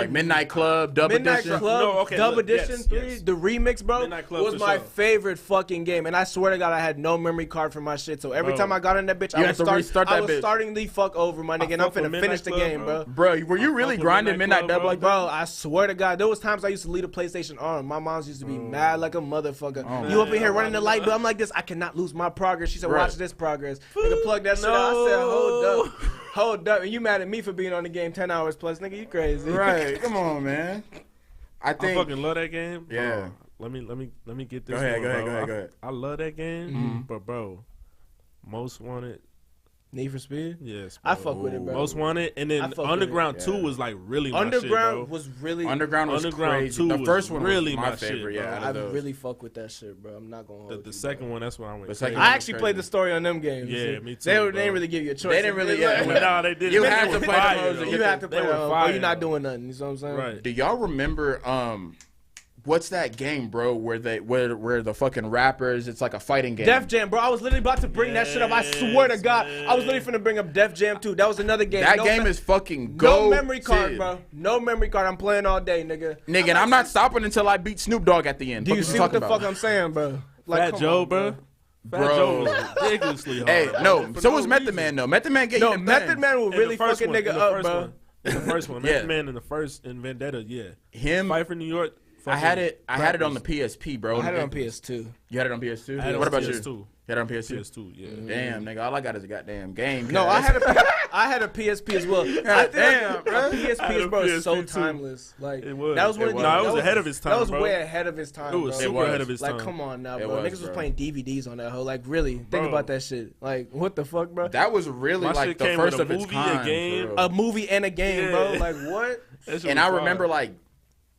Midnight Club, Dub Midnight Edition? Club, No, okay, Dub look, Edition yes, 3, yes. the remix, bro, Midnight Club was for my sure. favorite fucking game. And I swear to God, I had no memory card for my shit. So every Bro. time I got in that bitch, You I had was, to restart that I was bitch. starting the fuck over, my nigga, and I'm fuck with finna Midnight finish the Club, game, bro. Bro, were you really fuck with grinding Midnight Midnight Club, Dub bro. like that? Bro, I swear to God, there was times I used to leave the PlayStation on. My mom's used to be mad like a motherfucker. You up in here running the light, but I'm like this. I cannot lose my progress. She said, Right. watch this progress. Nigga, plug that shit out. I said, hold up. Hold up. And you mad at me for being on the game 10 hours plus. Nigga, you crazy. Right. Come on, man. I I think. fucking love that game. Yeah. Let me get this. Go ahead, one, go ahead, bro. go ahead. I love that game, but bro, Most Wanted. Need for Speed? Yes, I bro. fuck with it, bro. Most Wanted, and I then fuck with Underground it, 2 yeah. was like really my Underground shit, bro. was really. Underground was Underground crazy. 2 The was first one really was my my shit, favorite. bro. Yeah, out I of those. really fuck with that shit, bro. I'm not gonna hold The you, bro. second one, that's when I went. The second crazy. I actually played the story on them games. Yeah, me too, They bro. didn't really give you a choice. They didn't really- yeah. Well, nah, they did. You They had were to play the fire, modes though. to You get have to They play were them, or fire, you're not though. doing nothing. You know what I'm saying? Right. Do y'all remember what's that game, bro? Where the fucking rappers? It's like a fighting game. Def Jam, bro. I was literally about to bring that shit up. I swear to Yes, God, man. I was literally finna bring up Def Jam 2. That was another game. That No game me- is fucking no go. memory card, bro. No memory card. I'm playing all day, nigga. Nigga, and I'm not stopping until I beat Snoop Dogg at the end. Do you see what the fuck I'm saying, bro? Fat come Joe, on, bro. Fat Bro. Joe was ridiculously hard. Hey, bro. no. For So was Method reason. Man though. Method Man get No, you them Method things. Man will In really the first fucking one, nigga in the up, first bro. one. In the first one, Yeah. Method Man in the first in Vendetta, yeah. Him. Fight for New York. I had it on the rappers. PSP, bro. I had it on PS2. You had it on PS2. I had it What on about you? PS2. You had it on PS2. PS2, yeah. Damn, nigga. All I got is a goddamn game. No, I had a PSP as well. I think damn, bro. a PSP, I had a bro, is so PSP too. timeless. Like It was. that was one It of was. the- No, it was that ahead of its time, That was bro. way ahead of its time. It was bro. super was. ahead of its Like, time. come on now, It bro. was, Niggas was bro. playing DVDs on that hoe. Like, really, think Bro. about that shit. Like, what the fuck, bro? That was really My like shit the came first with a of its movie, a kind. game, for real. A movie and a game, bro. Yeah. Like, what? That shit And was I fire. remember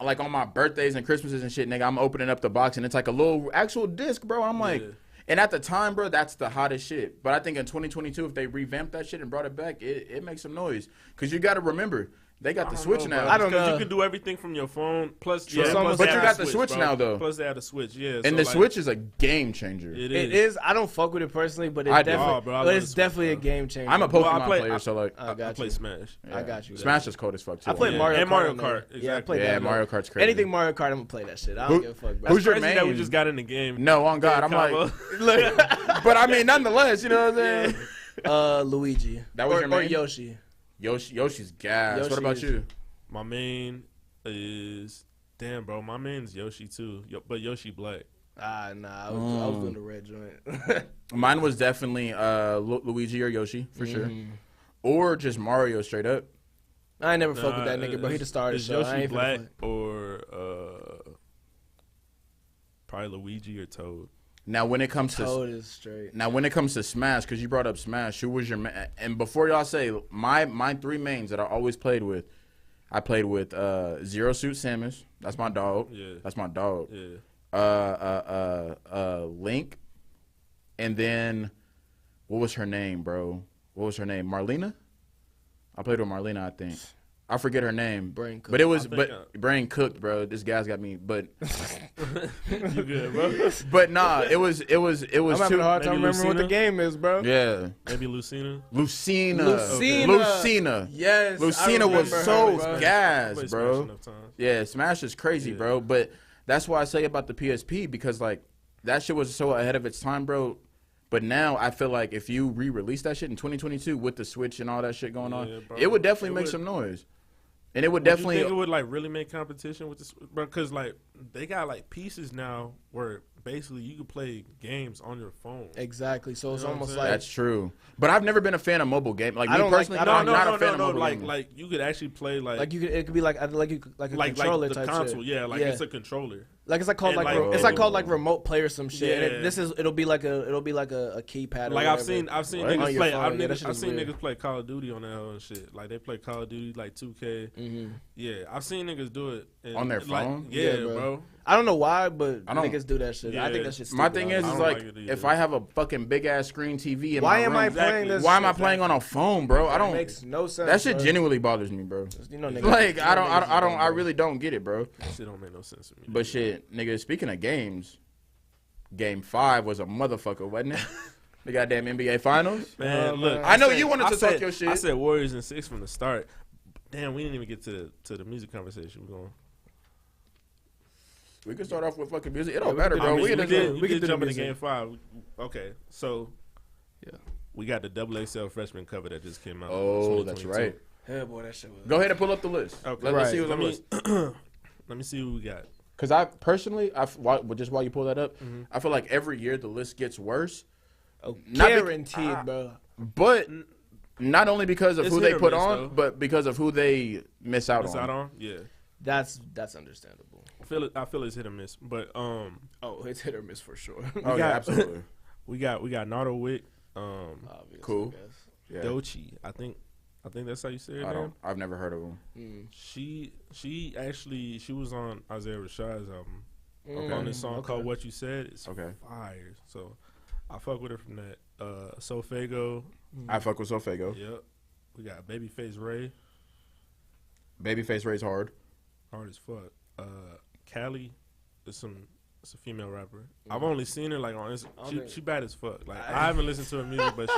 like on my birthdays and Christmases and shit, nigga, I'm opening up the box and it's like a little actual disc, bro. I'm like, Yeah. and at the time, bro, that's the hottest shit. But I think in 2022, if they revamped that shit and brought it back, it makes some noise. Cause you got to remember, they got the Switch now. I don't Because know. you can do everything from your phone. Plus, It's almost- plus But they you add got a the Switch bro. now, though. Plus they had a Switch, yeah. And so, the like, Switch is a game changer. It It is. is. I don't fuck with it personally, but I it's do. definitely, Oh, bro, I but love it's the Switch, definitely a bro. game changer. I'm a Well, Pokemon I play- player, so like, I got play you. Smash. I got you. Smash is cold as fuck too. I play Yeah. Mario And Kart. Mario on there. Kart, Yeah, I exactly. play Yeah, that. Mario Kart's crazy. Anything Mario Kart, I'm gonna play that shit. I don't Who- give a fuck, bro. who's your Crazy that we main? just got in the game. No, on God, I'm Combo. like, but I mean, nonetheless, you know what I'm saying? Luigi. That was or, your main? Or Yoshi. Yoshi's gas. Yoshi What about is- you? My main is damn, bro. My main's Yoshi too, but Yoshi Black. Ah, nah. I was doing the red joint. Mine was definitely Luigi or Yoshi for sure, or just Mario straight up. I ain't never fuck with Nah, that nigga, bro. He the star of the it's show. I Yoshi ain't finna Black fuck. or probably Luigi or Toad. Now when it comes to Toad is straight. Smash, because you brought up Smash, who was your man? And before y'all say my three mains that I always played with, I played with Zero Suit Samus. That's my dog. Yeah. That's my dog. Yeah. Link, and then what was her name, bro? What was her name? Marlena. I played with Marlena, I think. I forget her name. Brain cooked. But it was I think, brain cooked, bro. This guy's got me. But You good, bro? but nah, it was I'm two. having a hard time maybe remembering what the Lucina? game is, bro. Yeah, Maybe Lucina. Lucina. Lucina. Lucina. Yes. I Lucina was remember so her, bro. gas, Played bro. Smash enough times. Yeah, Smash is crazy, Yeah. bro. But that's why I say about the PSP, because like that shit was so ahead of its time, bro. But now I feel like if you re-release that shit in 2022 with the Switch and all that shit going Yeah, on, bro. it would definitely It make would. some noise. And it would Do you definitely. think it would like really make competition with this, bro? Because like they got like pieces now where basically you can play games on your phone. Exactly. So it's You know what I'm almost saying? like That's true. But I've never been a fan of mobile game. Like I me don't like- personally, I don't- I'm not a fan of mobile gaming. Like you could actually play like you could, it could be like a controller the type console. shit. Yeah, like it's a controller. Like it's like called And like, like- it's like called like remote play or some shit. And Yeah. it'll be like a keypad. Or Like I've whatever. seen What? On niggas your play. phone. Yeah, that shit I've is seen weird. niggas play Call of Duty on that whole shit. Like they play Call of Duty like 2K. Mm-hmm. Yeah, I've seen niggas do it and, On their like, phone? Yeah, Yeah, bro. bro. I don't know why, but I don't- niggas do that shit. I Yeah. think that shit's My stupid, thing is, I is don't like, like it either. if I have a fucking big ass screen TV in Why my am room, I Exactly. playing this? why am I shit? playing on a phone, bro? I It don't. makes no sense. That shit bro. genuinely bothers me, bro. You know, niggas, Like you I know don't, niggas is dumb, I bro. really don't get it, bro. That shit don't make no sense to me. But shit, nigga. Speaking of games, Game 5 was a motherfucker, wasn't it? The goddamn NBA Finals. Man, look, I know you wanted to talk said- your shit. I said Warriors in 6 from the start. Damn, we didn't even get to the music conversation. We're going. We can start off with fucking music. It don't we matter, can bro. do We music. in did, the we we can did do jump the into music. Game 5. Okay, so Yeah. we got the XXL freshman cover that just came out. Oh, that's 2022. right. Yeah, boy, that shit was. Go ahead and pull up the list. Okay, Let's see what's let on the me list. let me see what we got. Because I personally, just while you pull that up, I feel like every year the list gets worse. Oh, Not bec- guaranteed, bro. But not only because of It's who hit they or put miss, on, though. but because of who they miss out Miss on. out on? Yeah. That's understandable. I feel it's hit or miss. But Oh, it's hit or miss for sure. Oh, yeah, got- absolutely. we got Nardo Wick, Obviously, Cool. I guess. Yeah. Doechii. I think that's how you say her I name. don't. I've never heard of them. She actually she was on Isaiah Rashad's album Okay. on this song okay. called "What You Said." It's Okay. fire. So I fuck with her from that. Sofago. I fuck with Sofago. Yep. We got Babyface Ray. Babyface Ray's hard. Hard as fuck. Callie is it's a female rapper. I've only seen her like on Instagram. She bad as fuck. Like I haven't listened to her music, but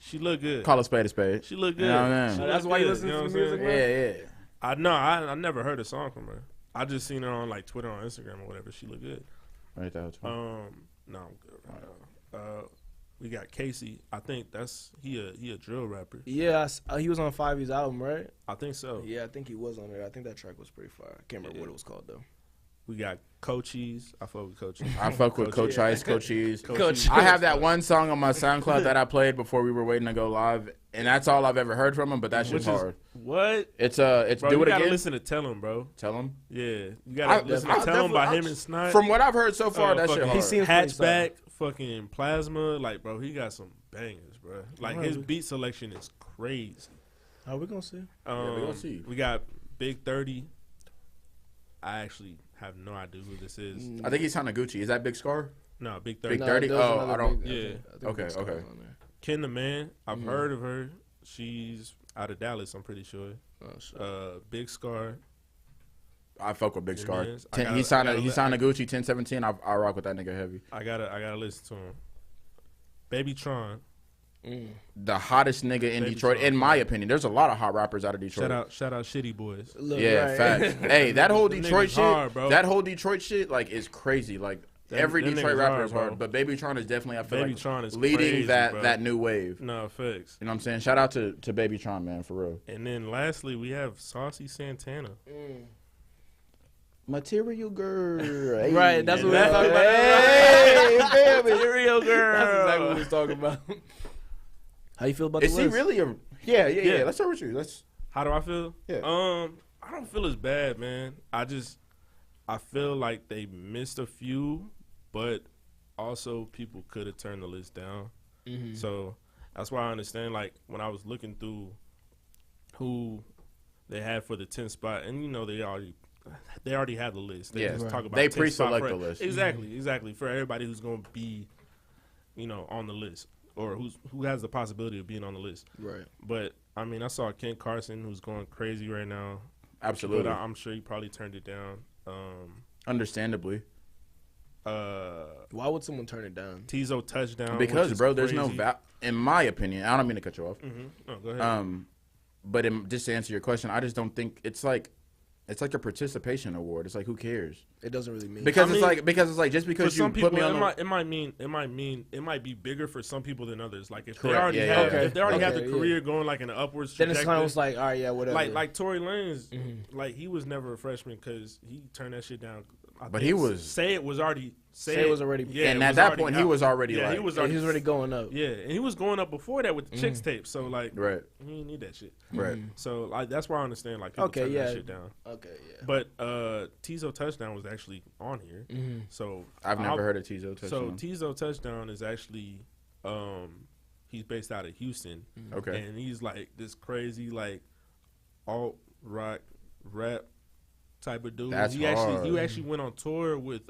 she look good. Call a spade a spade. She look good. You know what I mean? She That's look why you good, listen to know the what I'm music, saying? Yeah, yeah. I know. I never heard a song from her. I just seen her on like Twitter, on Instagram, or whatever. She look good. Right there. too. No, I'm good right now. We got Casey. I think he a drill rapper. Yeah, he was on 5E's album, right? I think so. Yeah, I think he was on it. I think that track was pretty fire. I can't remember what it was called though. We got Coaches. I fuck with Coaches. I fuck with Coach Ice, Coach Cheese. Coach. I have that one song on my SoundCloud that I played before we were waiting to go live, and that's all I've ever heard from him. But that shit's hard. What? It's Bro, Do you It gotta Again. listen to Tell Him, bro. Tell him. Yeah, you gotta listen to I Tell Him by definitely- him and Snot. From what I've heard so far, that shit fucking hard. He seems pretty Hatchback, fucking Plasma. Like, bro, he got some bangers, bro. Like Alright. his beat selection is crazy. How we gonna see? we gonna see. We got Big 30. I actually have no idea who this is. I think he's signed to Gucci. Is that Big Scar? No, Big 30. Big 30? there's Oh, another I don't- big- Yeah. think Okay, Big Scar's okay. on there. Ken the Man. I've heard of her. She's out of Dallas, I'm pretty sure. Oh, shit. Big Scar. I fuck with Big It Scar. is. He signed to Gucci 1017. I rock with that nigga heavy. I gotta listen to him. Baby Tron. The hottest nigga in Baby Detroit, Tron. in my opinion. There's a lot of hot rappers out of Detroit. Shout out Shitty Boys. Look, Yeah, right. facts. Hey, that whole Them Detroit niggas shit, hard, bro. that whole Detroit shit, like, is crazy. Like, every them Detroit niggas rapper hard, is hard, bro. but Baby Tron is definitely, I feel Baby like, Tron is leading crazy, that bro. that new wave. No effects. You know what I'm saying? Shout out to Baby Tron, man, for real. And then lastly, we have Saucy Santana. Material girl. Hey. Right, that's what we were Hey, talking about. Hey, baby. Material girl. That's exactly what we was talking about. How you feel about Is the he list? really a? Yeah. Yeah. Let's start with you. Let's. How do I feel? Yeah. I don't feel as bad, man. I feel like they missed a few, but also people could have turned the list down. So that's why I understand. Like when I was looking through who they had for the 10th spot, and you know they already have the list. They Yeah. just talk about They 10th pre-select spot for- the list. Exactly for everybody who's going to be, on the list or who has the possibility of being on the list. Right. But I mean, I saw Ken Carson who's going crazy right now. Absolutely. But I'm sure he probably turned it down. Understandably. Why would someone turn it down? Tizo touchdown. Because, which is bro, there's no crazy. in my opinion, I don't mean to cut you off. No, go ahead. But just to answer your question, I just don't think it's like a participation award. It's like, who cares? It doesn't really mean. Because I it's mean, like just for because you some put people, me on it might be bigger for some people than others. Like if they Correct, already yeah, have yeah. if they already have Okay, the yeah. career going like in an upwards then trajectory. it's kind of like, all right, yeah, whatever. like Tory Lanez, like he was never a freshman because he turned that shit down But he was. Say It was already. Say It was already. Yeah, and it at was that already point, out. he was already Yeah, like. he was He already. was already going up. Yeah, and he was going up before that with the Chicks tape. So like, Right. he didn't need that shit. Right. So like, that's why I understand like people turn that shit down. Okay, yeah. But Tizo Touchdown was actually on here. So I've never heard of Tizo So Touchdown. Tizo Touchdown is actually he's based out of Houston. Okay. And he's like this crazy like alt rock rap type of dude. That's he hard. actually went on tour with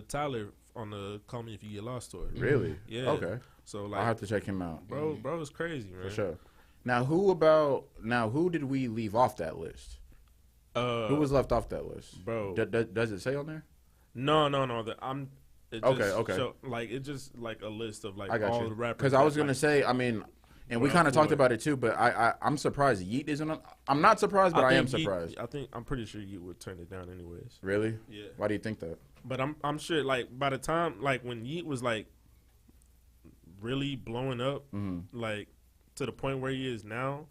Tyler on the Call Me If You Get Lost tour. Really? Yeah. Okay. So like I'll have to check him out. bro is crazy, man. For sure. Now, who did we leave off that list? Who was left off that list? Bro. Does it say on there? No. Okay. So, like it's just like a list of like I got all you. the rappers. Because I was that, gonna like, say, I mean, and we Well, kind of talked cool. about it too, but I'm surprised Yeet isn't on. I'm not surprised, but I am think surprised. I'm pretty sure you would turn it down anyways. Really? Yeah. Why do you think that? But I'm sure like by the time like when Yeet was like really blowing up, like to the point where he is now,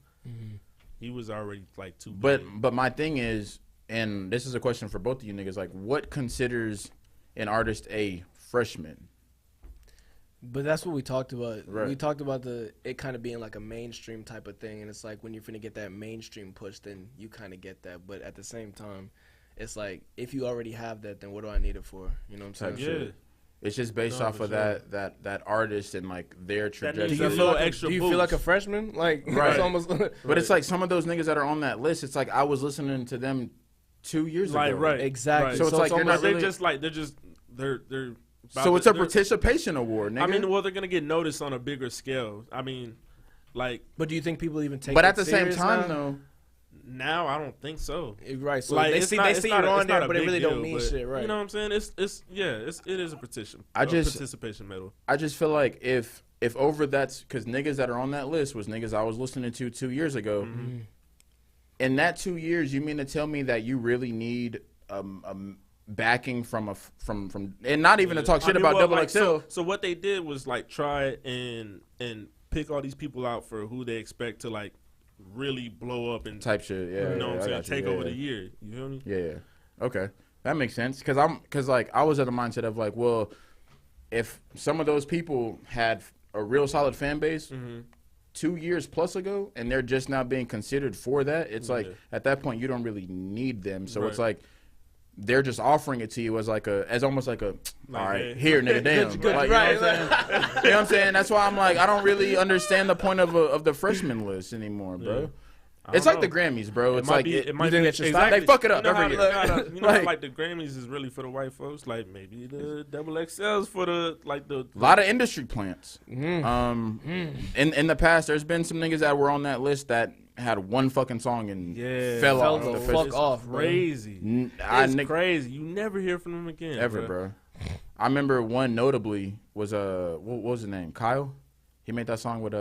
he was already like too big. But my thing is, and this is a question for both of you niggas, like, what considers an artist a freshman? But that's what we talked about. Right. We talked about it kind of being like a mainstream type of thing, and it's like when you're finna get that mainstream push, then you kind of get that. But at the same time, it's like if you already have that, then what do I need it for? You know what I'm saying? Type yeah. shit. It's just based No, off for of sure. that artist and like their That trajectory. needs Do you a feel little like extra do you feel like a boost. freshman? Like Right. it's almost. But it's like some of those niggas that are on that list. It's like I was listening to them 2 years Like ago. right, Exactly. Right. So it's like you're not they're really- just like they're about So to- it's a they're- participation award, nigga. I mean, well, they're gonna get noticed on a bigger scale. I mean, like But do you think people even take? but it at the same serious time, now? though, now, I don't think so. Right. So Like they it's see not, they it's see not you a- on it's not there, a but it big really deal, don't mean but, shit, right? You know what I'm saying? It is a petition. I a just- participation medal. I just feel like if over that's because niggas that are on that list was niggas I was listening to 2 years ago. In that 2 years, you mean to tell me that you really need backing from and not even to talk shit I mean, about well, Double like, XL. So what they did was like try and pick all these people out for who they expect to like really blow up and Type shit, yeah. you know what I'm I saying, got you, take yeah, over yeah. the year. You feel me? Yeah. Okay, that makes sense. Because like I was at the mindset of like, well, if some of those people had a real solid fan base 2 years plus ago, and they're just now being considered for that, it's like at that point you don't really need them. So it's Right. like they're just offering it to you as almost like a Like, all right, hey. here, nigga, damn. good, Like, right, you know what I'm saying? You know what I'm saying? That's why I'm like, I don't really understand the point of the freshman list anymore, bro. Yeah. It's don't like the know. Grammys, bro. It It's might like be. It might think be. that should stop? They fuck it up You know how, every year. you know how, Like- like the Grammys is really for the white folks. Like maybe the Double XLs for the like the. A lot of industry plants. In the past, there's been some niggas that were on that list that had one fucking song and Yeah. fell Fell off the the fuck face. off, bro. Crazy. It's crazy. You never hear from them again. Ever, bro. I remember one notably was what was his name? Kyle. He made that song with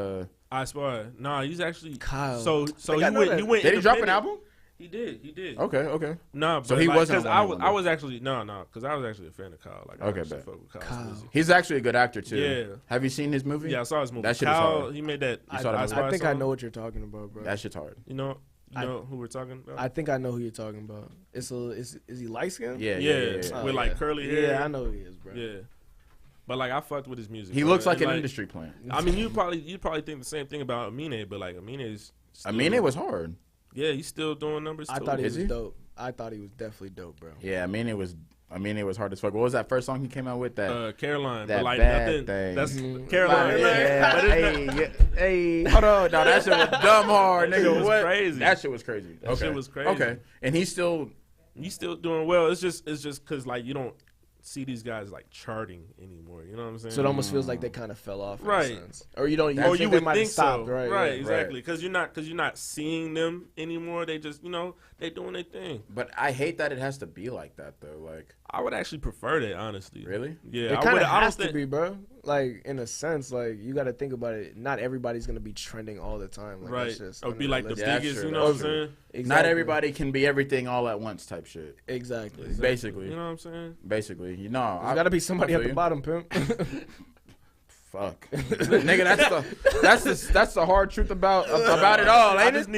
I Spy. Nah, he's actually Kyle. So Like, I know that. he went. Did he drop an independent. album? He did. Okay. Nah, So but he like, wasn't 'cause a I one-hit was wonder. I was actually because I was actually a fan of Kyle. Like I Okay, actually bet. fuck with Kyle's Kyle. music. He's actually a good actor too. Yeah. Have you seen his movie? Yeah, I saw his movie. That shit is Kyle, hard. he made that. You saw that movie? Spy I think I song. know what you're talking about, bro. That shit's hard. You know who we're talking about? I think I know who you're talking about. Is he light skinned? Yeah. Yeah. With like curly hair. Yeah, I know who he is, bro. Yeah. But like I fucked with his music. He bro. looks like And, an industry plant. I mean, you probably think the same thing about Amine, but like Amine is. I mean, it was hard. Yeah, he's still doing numbers. I too. thought he Is was he? dope. I thought he was definitely dope, bro. Yeah, I mean, it was hard as fuck. What was that first song he came out with? That Caroline, that but like bad nothing. thing. That's Mhm. Caroline. yeah, But it's not- hey, hold on, no, that shit was dumb hard, That nigga. shit was What? crazy. That shit was crazy. That shit was crazy. Okay, and he's still He's still doing well. It's just because like you don't see these guys like charting anymore. You know what I'm saying? So it almost feels like they kind of fell off, in Right. a sense. Or you don't. You Oh, think you they would might have think stopped, so, right? Exactly, because you're not seeing them anymore. They just they doing their thing. But I hate that it has to be like that though. Like, I would actually prefer that, honestly. really? Yeah, It I kind would. of I don't has to think. be, bro. Like in a sense, like you got to think about it. Not everybody's gonna be trending all the time. Like, Right, that's just or be like the unrealistic. Yeah, that's biggest. true, You know what I'm that's true. saying? Exactly. Not everybody can be everything all at once type shit. Exactly. Basically, You know what I'm saying? basically, you know, There's got to be somebody I at feel the you. bottom, pimp. Fuck, nigga, that's the hard truth about it all, I ain't just it?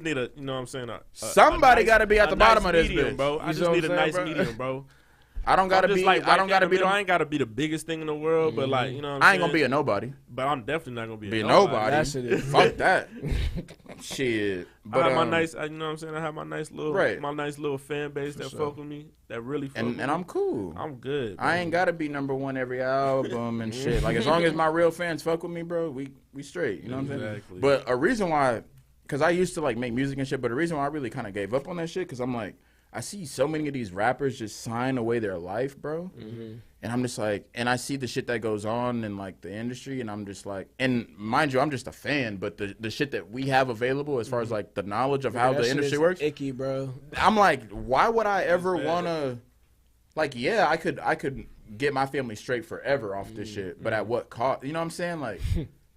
need a. You know what I'm saying? Somebody nice- gotta be at a the bottom nice of this medium, bitch. bro. I You just know need what a I'm nice saying, bro? medium, bro. I don't gotta I'm just be. like I don't gotta be. I ain't gotta be the biggest thing in the world, but like, you know, what I'm I ain't gonna saying? be a nobody. But I'm definitely not gonna be Be a a nobody. nobody. That shit is- Fuck that. Shit. But I have my nice, you know what I'm saying? I have my nice little, Right. my nice little fan base that fuck with me, that really fuck with me. and I'm cool. I'm good. Bro. I ain't gotta be #1 every album and shit. Like as long as my real fans fuck with me, bro, we straight. You know what I'm saying? Exactly. But a reason why, because I used to like make music and shit, but the reason why I really kind of gave up on that shit, because I'm like, I see so many of these rappers just sign away their life, bro. And I'm just like, and I see the shit that goes on in like the industry, and I'm just like, and mind you, I'm just a fan, but the shit that we have available as far as like the knowledge of how That the shit industry is works, icky, bro. I'm like, why would I ever bad. wanna? Like, yeah, I could get my family straight forever off this shit, but at what cost? You know what I'm saying? Like,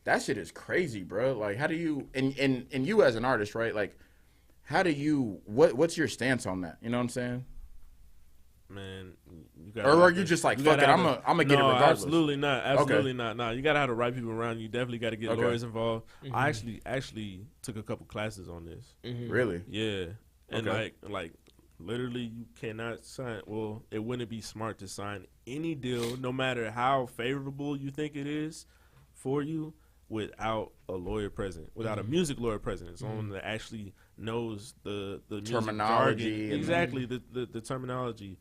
that shit is crazy, bro. Like, how do you and you as an artist, right? Like, how do you what's your stance on that? You know what I'm saying? Man, you gotta Or are have you the- just like, you fuck gotta it, have I'm gonna get it no, regardless? Absolutely not. Absolutely not. Nah, you gotta have the right people around you. You definitely gotta get Okay. lawyers involved. I actually took a couple classes on this. Really? Yeah, and Okay. like literally, you cannot sign. Well, it wouldn't be smart to sign any deal, no matter how favorable you think it is for you, without a lawyer present, without a music lawyer present, someone that actually knows the music Terminology jargon. and- Exactly, the terminology.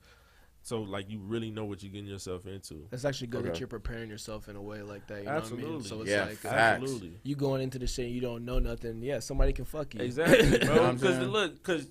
So like you really know what you're getting yourself into. That's actually good that Okay. you're preparing yourself in a way like that. You know what I mean? Absolutely. So it's Yeah, like facts. Absolutely. you going into the shit, you don't know nothing. Yeah, somebody can fuck you. Exactly, know what bro. I'm Because saying? look, because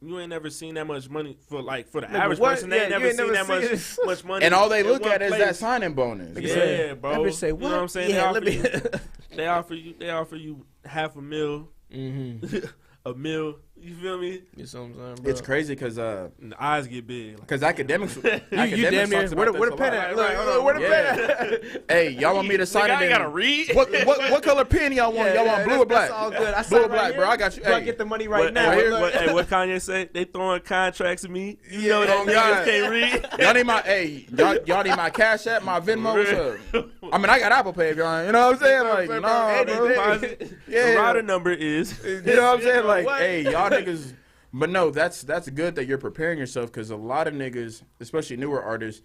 you ain't never seen that much money for the Nigga, average what? person. They Yeah, ain't you never ain't seen never that seen much money. And all they in look one at is that place. signing bonus. Nigga Yeah, say- bro. That bitch say, You know what I'm saying? Yeah, they, let offer me. you, they offer you $500,000, a mil. You feel me? You see what I'm saying, bro? It's crazy because And the eyes get big. Like, academics You damn near. talks Where about the this a pen lot. at? Right, Look, where the Yeah. pen at? Hey, y'all want me to sign nigga, I it? ain't gotta in- read. What color pen y'all want? Y'all want blue or black? That's all good. I Blue sign or black, right bro? here. I got you. Do I Hey. get the money right What, now? hey, Look. what Kanye say? They throwing contracts at me. You know that Oh, niggas God. can't read. Y'all need my y'all need my Cash App, my Venmo. What's up? I mean, I got Apple Pay if y'all. You know what I'm saying? Like, nah, Anything. bro. Deposit. Yeah. The rider number is. You know what I'm saying? Like, What? hey, y'all niggas. But no, that's good that you're preparing yourself because a lot of niggas, especially newer artists,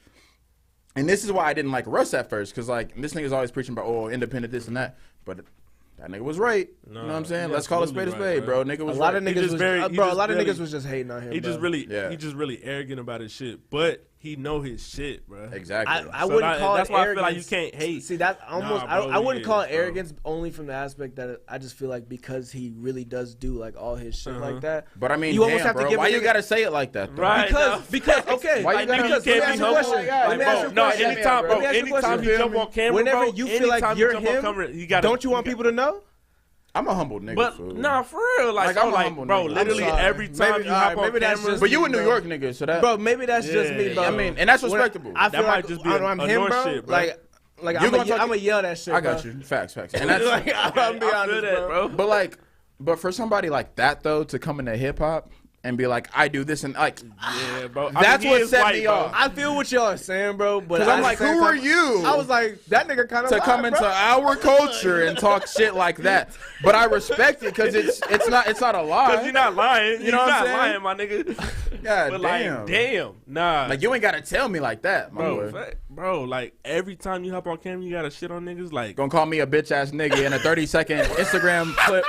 and this is why I didn't like Russ at first because like this nigga's always preaching about independent this and that, but that nigga was right. You know what I'm saying? he Let's call a spade a absolutely spade, right, bro. bro. Nigga A was lot right. of niggas just was, very- he bro. A just lot of really- niggas was just hating on him. He bro. just really, Yeah. he just really arrogant about his shit, but he know his shit, bro. Exactly. I So wouldn't call that's it why arrogance. I feel like you can't hate. See that almost. Nah, bro, I wouldn't he call is, it bro. arrogance only from the aspect that I just feel like because he really does do like all his shit like that. But I mean, You almost damn, have to bro, give why a you nigga- gotta say it like that, though? Right. Because okay. Why you Like, gotta- nigga, because you let me can't ask be you a humble. question. Like, Let me ask you a Bro, no, question. anytime, bro. bro, Let me ask you a anytime question. you jump on camera, Whenever bro, you feel like anytime you're you jump on him, camera, you gotta, don't you want people to know? I'm a humble nigga. But fool. nah, for real, like, Like, I'm bro, a humble bro, nigga. literally I'm sorry. every time Maybe- you all hop right, on maybe that's camera, just But you a New bro. York nigga, so that Bro, maybe that's just me, Yeah, bro. I mean, and that's When respectable. I feel That like might just be I'm a him, North bro. shit, bro. Like You I'm gonna talk- gonna yell that shit. I got bro. you. Facts. And that's Like, I'm be I honest, feel that, bro. but like, but for somebody like that though to come into hip hop and be like, I do this and like, Yeah, bro. That's he what is set white, me bro. off. I feel what y'all are saying, bro. But because I'm at like, the same who are time, you? I was like, that nigga kind of to come into our culture and talk shit like that. But I respect it because it's not a lie. Cause you're not lying. You know You're what I'm not saying? lying, my nigga. God But damn. like, damn, nah. Like you ain't gotta tell me like that, my bro, boy. bro, like every time you hop on camera, you gotta shit on niggas. Like, Gonna call me a bitch ass nigga in a 30-second Instagram clip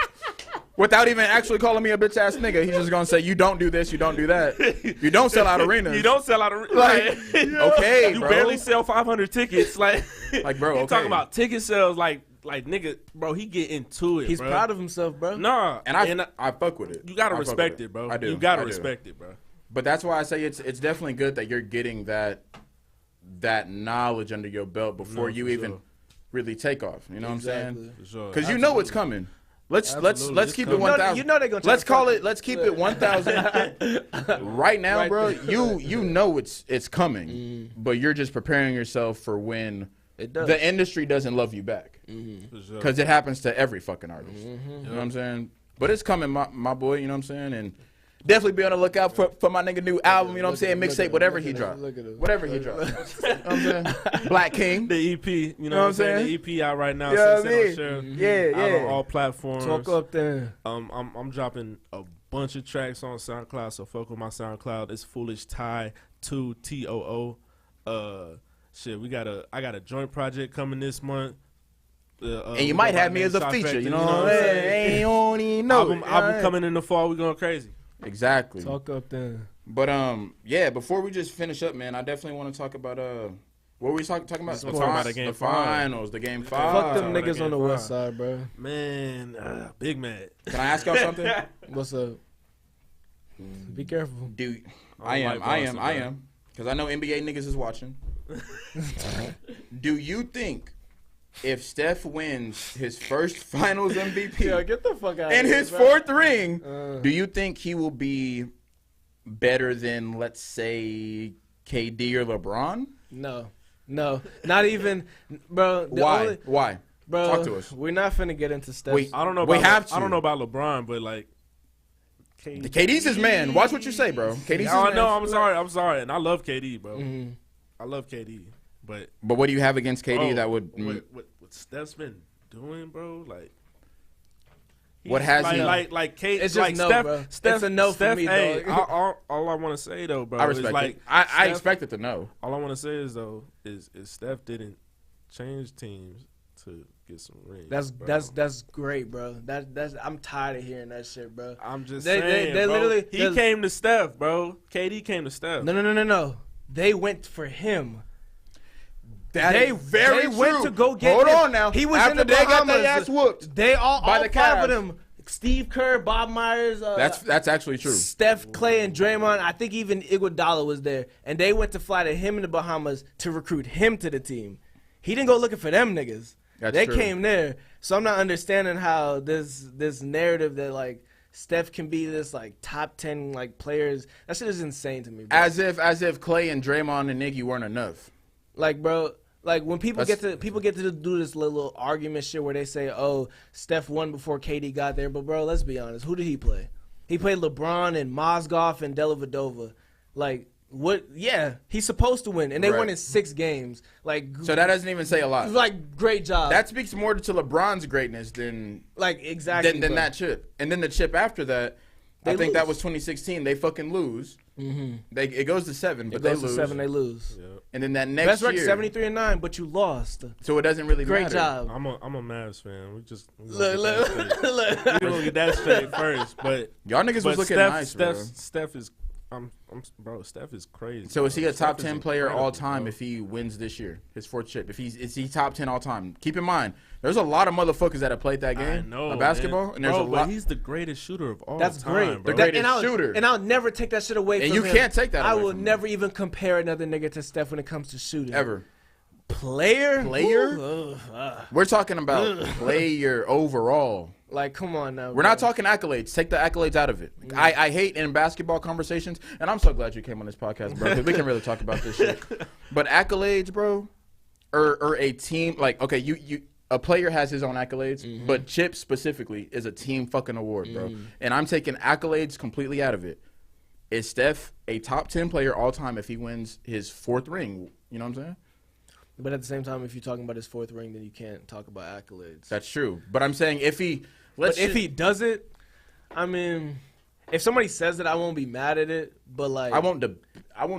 without even actually calling me a bitch ass nigga. He's just gonna say you don't do this, you don't do that, you don't sell out arenas. you don't sell out of Like, okay, you bro. barely sell 500 tickets. Like, Like, bro, he okay. talking about ticket sales. Like nigga, bro, he get into it. He's bro. proud of himself, bro. Nah, And I fuck with it. you gotta I fuck respect with it, bro. I do. You gotta I do. respect it, bro. But that's why I say it's definitely good that you're getting that knowledge under your belt before No, you for even sure. really take off. You know what I'm Exactly. saying? For sure. Because you know what's coming. Let's Absolutely, it's keep it coming. 1,000. You know they gonna try Let's to call fuck it. Let's keep it 1,000. Right now, Right bro. there. You know it's coming, but you're just preparing yourself for when It does. the industry doesn't love you back. For sure. Because it happens to every fucking artist. You know what I'm saying? But it's coming, my boy. You know what I'm saying? And definitely be on the lookout for my nigga new album. You know what I'm saying? Look at Mixtape, him, whatever look he at him, dropped. look at him. Whatever he dropped. You know what I'm saying? Black King. The EP, you know what I'm saying? The EP out right now. You know so what I mean? share, Yeah, out on yeah. all platforms. Talk up there. I'm dropping a bunch of tracks on SoundCloud, so fuck with my SoundCloud. It's Foolish Ty 2 TOO. Shit, I got a joint project coming this month. And you might have me as a feature, you know what I'm saying? Don't even know. Album coming in the fall, we going crazy. Exactly. Talk up then. But yeah, before we just finish up, man, I definitely want to talk about what were we talking about? The finals, the game 5. Fuck them niggas on the west side, bro. Man, big mad. Can I ask y'all something? What's up? Be careful. Dude, I am. Because I know NBA niggas is watching. Do you think if Steph wins his first finals MVP Yo, get the fuck out and of here, his bro. fourth ring, do you think he will be better than, let's say, KD or LeBron? No, not even, bro. Why? Why? Bro, talk to us. We're not finna get into Steph. I don't know. I don't know about LeBron, but like, KD's his man. Watch what you say, bro. KD's his man. No, I'm sorry, and I love KD, bro. Mm-hmm. I love KD, but what do you have against KD bro, that would? What Steph's been doing, bro? Like, what has he? Like KD? It's just like no, Steph, bro. Steph, it's a no for me, hey, dog. all I want to say though, bro, I respect is like it. I expected to know. All I want to say is though, is Steph didn't change teams to get some rings. That's great, bro. That's I'm tired of hearing that shit, bro. I'm just saying, bro. Literally, he came to Steph, bro. KD came to Steph. No. They went for him. They went to go get Hold him. on now. He was After in the they got Bahamas. their ass whooped. They all by the five of Cavs. them. Steve Kerr, Bob Myers. That's actually true. Steph, Clay, and Draymond. I think even Iguodala was there, and they went to fly to him in the Bahamas to recruit him to the team. He didn't go looking for them niggas. They true. came there. So I'm not understanding how this narrative that like Steph can be this like top 10 like players. That shit is insane to me, bro. As if Clay and Draymond and Iggy weren't enough. Like, bro, like when people get to do this little argument shit where they say, "Oh, Steph won before KD got there," but bro, let's be honest, who did he play? He played LeBron and Mozgov and Dellavedova. Like, what? Yeah, he's supposed to win, and they won in 6 games. Like, so that doesn't even say a lot. Like, great job. That speaks more to LeBron's greatness than like exactly than that chip. And then the chip after that, I think that was 2016. They fucking lose. Mm-hmm. It goes to 7, but they lose. 7, they lose. Yep. And then that next Best record year, 73-9, but you lost. so it doesn't really Great matter. job. I'm a Mavs fan. We Look. gonna get that straight first, but Y'all niggas was looking nice, bro. Steph is, bro. Steph is crazy. So is he a top 10 player incredible, all time bro. if he wins this year, his 4th chip? Is he top 10 all time? Keep in mind, there's a lot of motherfuckers that have played that game of basketball, man. and there's bro, a lot. But he's the greatest shooter of all That's time, great. bro. The greatest shooter. And I'll never take that shit away And from him. you can't take that I away will from him. never even compare another nigga to Steph when it comes to shooting. Ever. Player? Player? We're talking about player overall. Like, come on now. We're not talking accolades. Take the accolades out of it. I hate in basketball conversations, and I'm so glad you came on this podcast, bro, because we can really talk about this shit. But accolades, bro, or a team, like, okay, you a player has his own accolades, but chip specifically is a team fucking award, bro. And I'm taking accolades completely out of it. Is Steph a top 10 player all time if he wins his 4th ring? You know what I'm saying? But at the same time, if you're talking about his 4th ring, then you can't talk about accolades. That's true. But I'm saying if he... if he does it, I mean, if somebody says it, I won't be mad at it. But like, I won't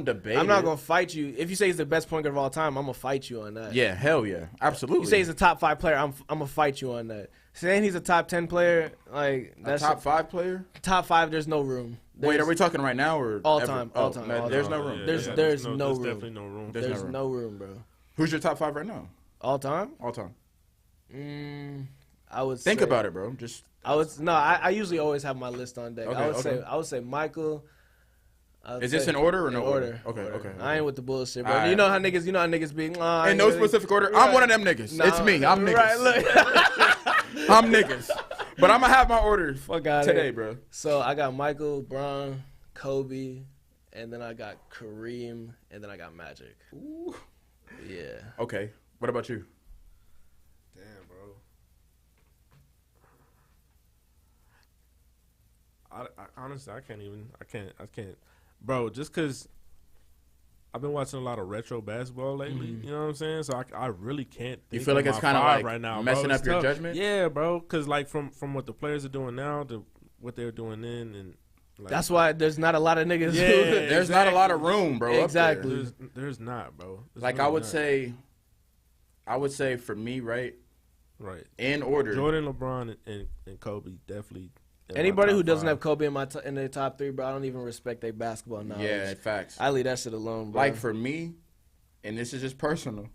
debate. I'm not gonna fight you. If you say he's the best point guard of all time, I'm gonna fight you on that. Yeah, hell yeah, absolutely. You say he's a top 5 player, I'm gonna fight you on that. Saying he's a top 10 player, like a top 5 player. Top 5, there's no room. Wait, are we talking right now or all ever? time? Oh, All time. man, all there's time. no room. There's no room. Definitely no room. There's no room, bro. Who's your top 5 right now? All time? All time. I would Think say, about it, bro. Just I usually always have my list on deck. Okay, I would say Michael. Is this in order or in no order? Okay. I ain't with the bullshit, bro. Alright. You know how niggas be. In no specific order. Right. I'm one of them niggas. Nah, It's me. I'm niggas. Right, look. I'm niggas. But I'm gonna have my order Fuck out today, bro. So I got Michael, Bron, Kobe, and then I got Kareem, and then I got Magic. Ooh. Yeah. Okay. What about you? Damn, bro. I honestly, I can't, bro. Just because I've been watching a lot of retro basketball lately, you know what I'm saying? So I really can't. You think feel like of it's my kind of five like right now, messing bro. up It's your tough. judgment? Yeah, bro. Because like from what the players are doing now to what they were doing then, and Like, That's why there's not a lot of niggas. Yeah, There's not a lot of room, bro. Exactly. Up there. there's not, bro. There's Like really I would say for me, right, right. in order. Jordan, LeBron, and Kobe definitely. in my Anybody top who doesn't five. have Kobe in their top 3, bro, I don't even respect their basketball knowledge. Yeah, facts. I leave that shit alone, bro. Like for me, and this is just personal.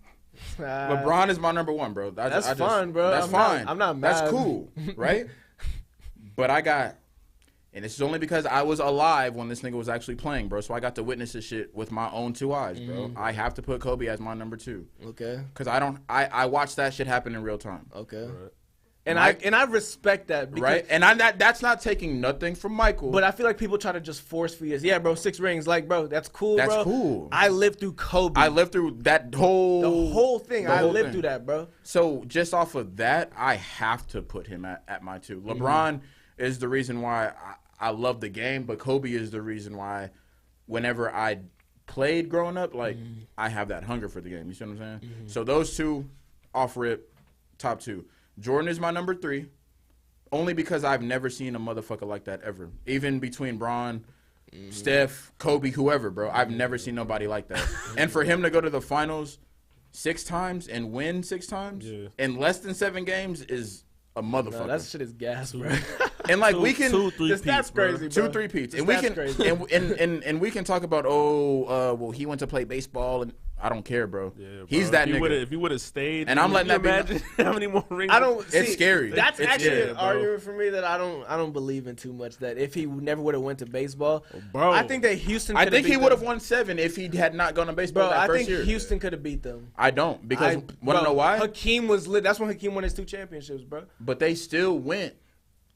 Ah, LeBron is my number 1, bro. That's fine, bro. That's I'm not- fine. I'm not That's mad. cool, right? But I got, and this is only because I was alive when this nigga was actually playing, bro. So I got to witness this shit with my own 2 eyes, bro. I have to put Kobe as my number 2 Okay. because I watched that shit happen in real time, Okay. Right. And Mike- I respect that. Because, right? And that's not taking nothing from Michael. But I feel like people try to just force feed us. Yeah, bro, 6 rings. Like, bro, that's cool, That's bro. cool. I lived through Kobe. I lived through that the whole thing. the I whole lived thing. through that, bro. So just off of that, I have to put him at my 2. LeBron is the reason why I love the game, but Kobe is the reason why whenever I played growing up, like I have that hunger for the game. You see what I'm saying? So those 2 off rip, top 2. Jordan is my number 3. Only because I've never seen a motherfucker like that ever. Even between Bron, Steph, Kobe, whoever, bro. I've never seen nobody like that. And for him to go to the finals 6 times and win 6 times in less than 7 games is a motherfucker. No, that shit is gas, bro. And like we can two, three This stats peats, bro. crazy, bro. 2 3-peats. The And we stats can crazy. and we can talk about well he went to play baseball and I don't care, bro. Yeah, bro. He's that nigga. If he would have stayed, And I'm letting can you that be imagine how many more rings? I don't. It's see, scary. That's It's actually scary, an bro. argument for me that I don't believe in too much. That if he never would have went to baseball, bro. I think that Houston. I coulda think beat he would have them. won 7 if he had not gone to baseball Bro, that I first think year. Houston could have beat them. I don't because want to bro, know why? Hakeem was lit. That's when Hakeem won his 2 championships, bro. But they still went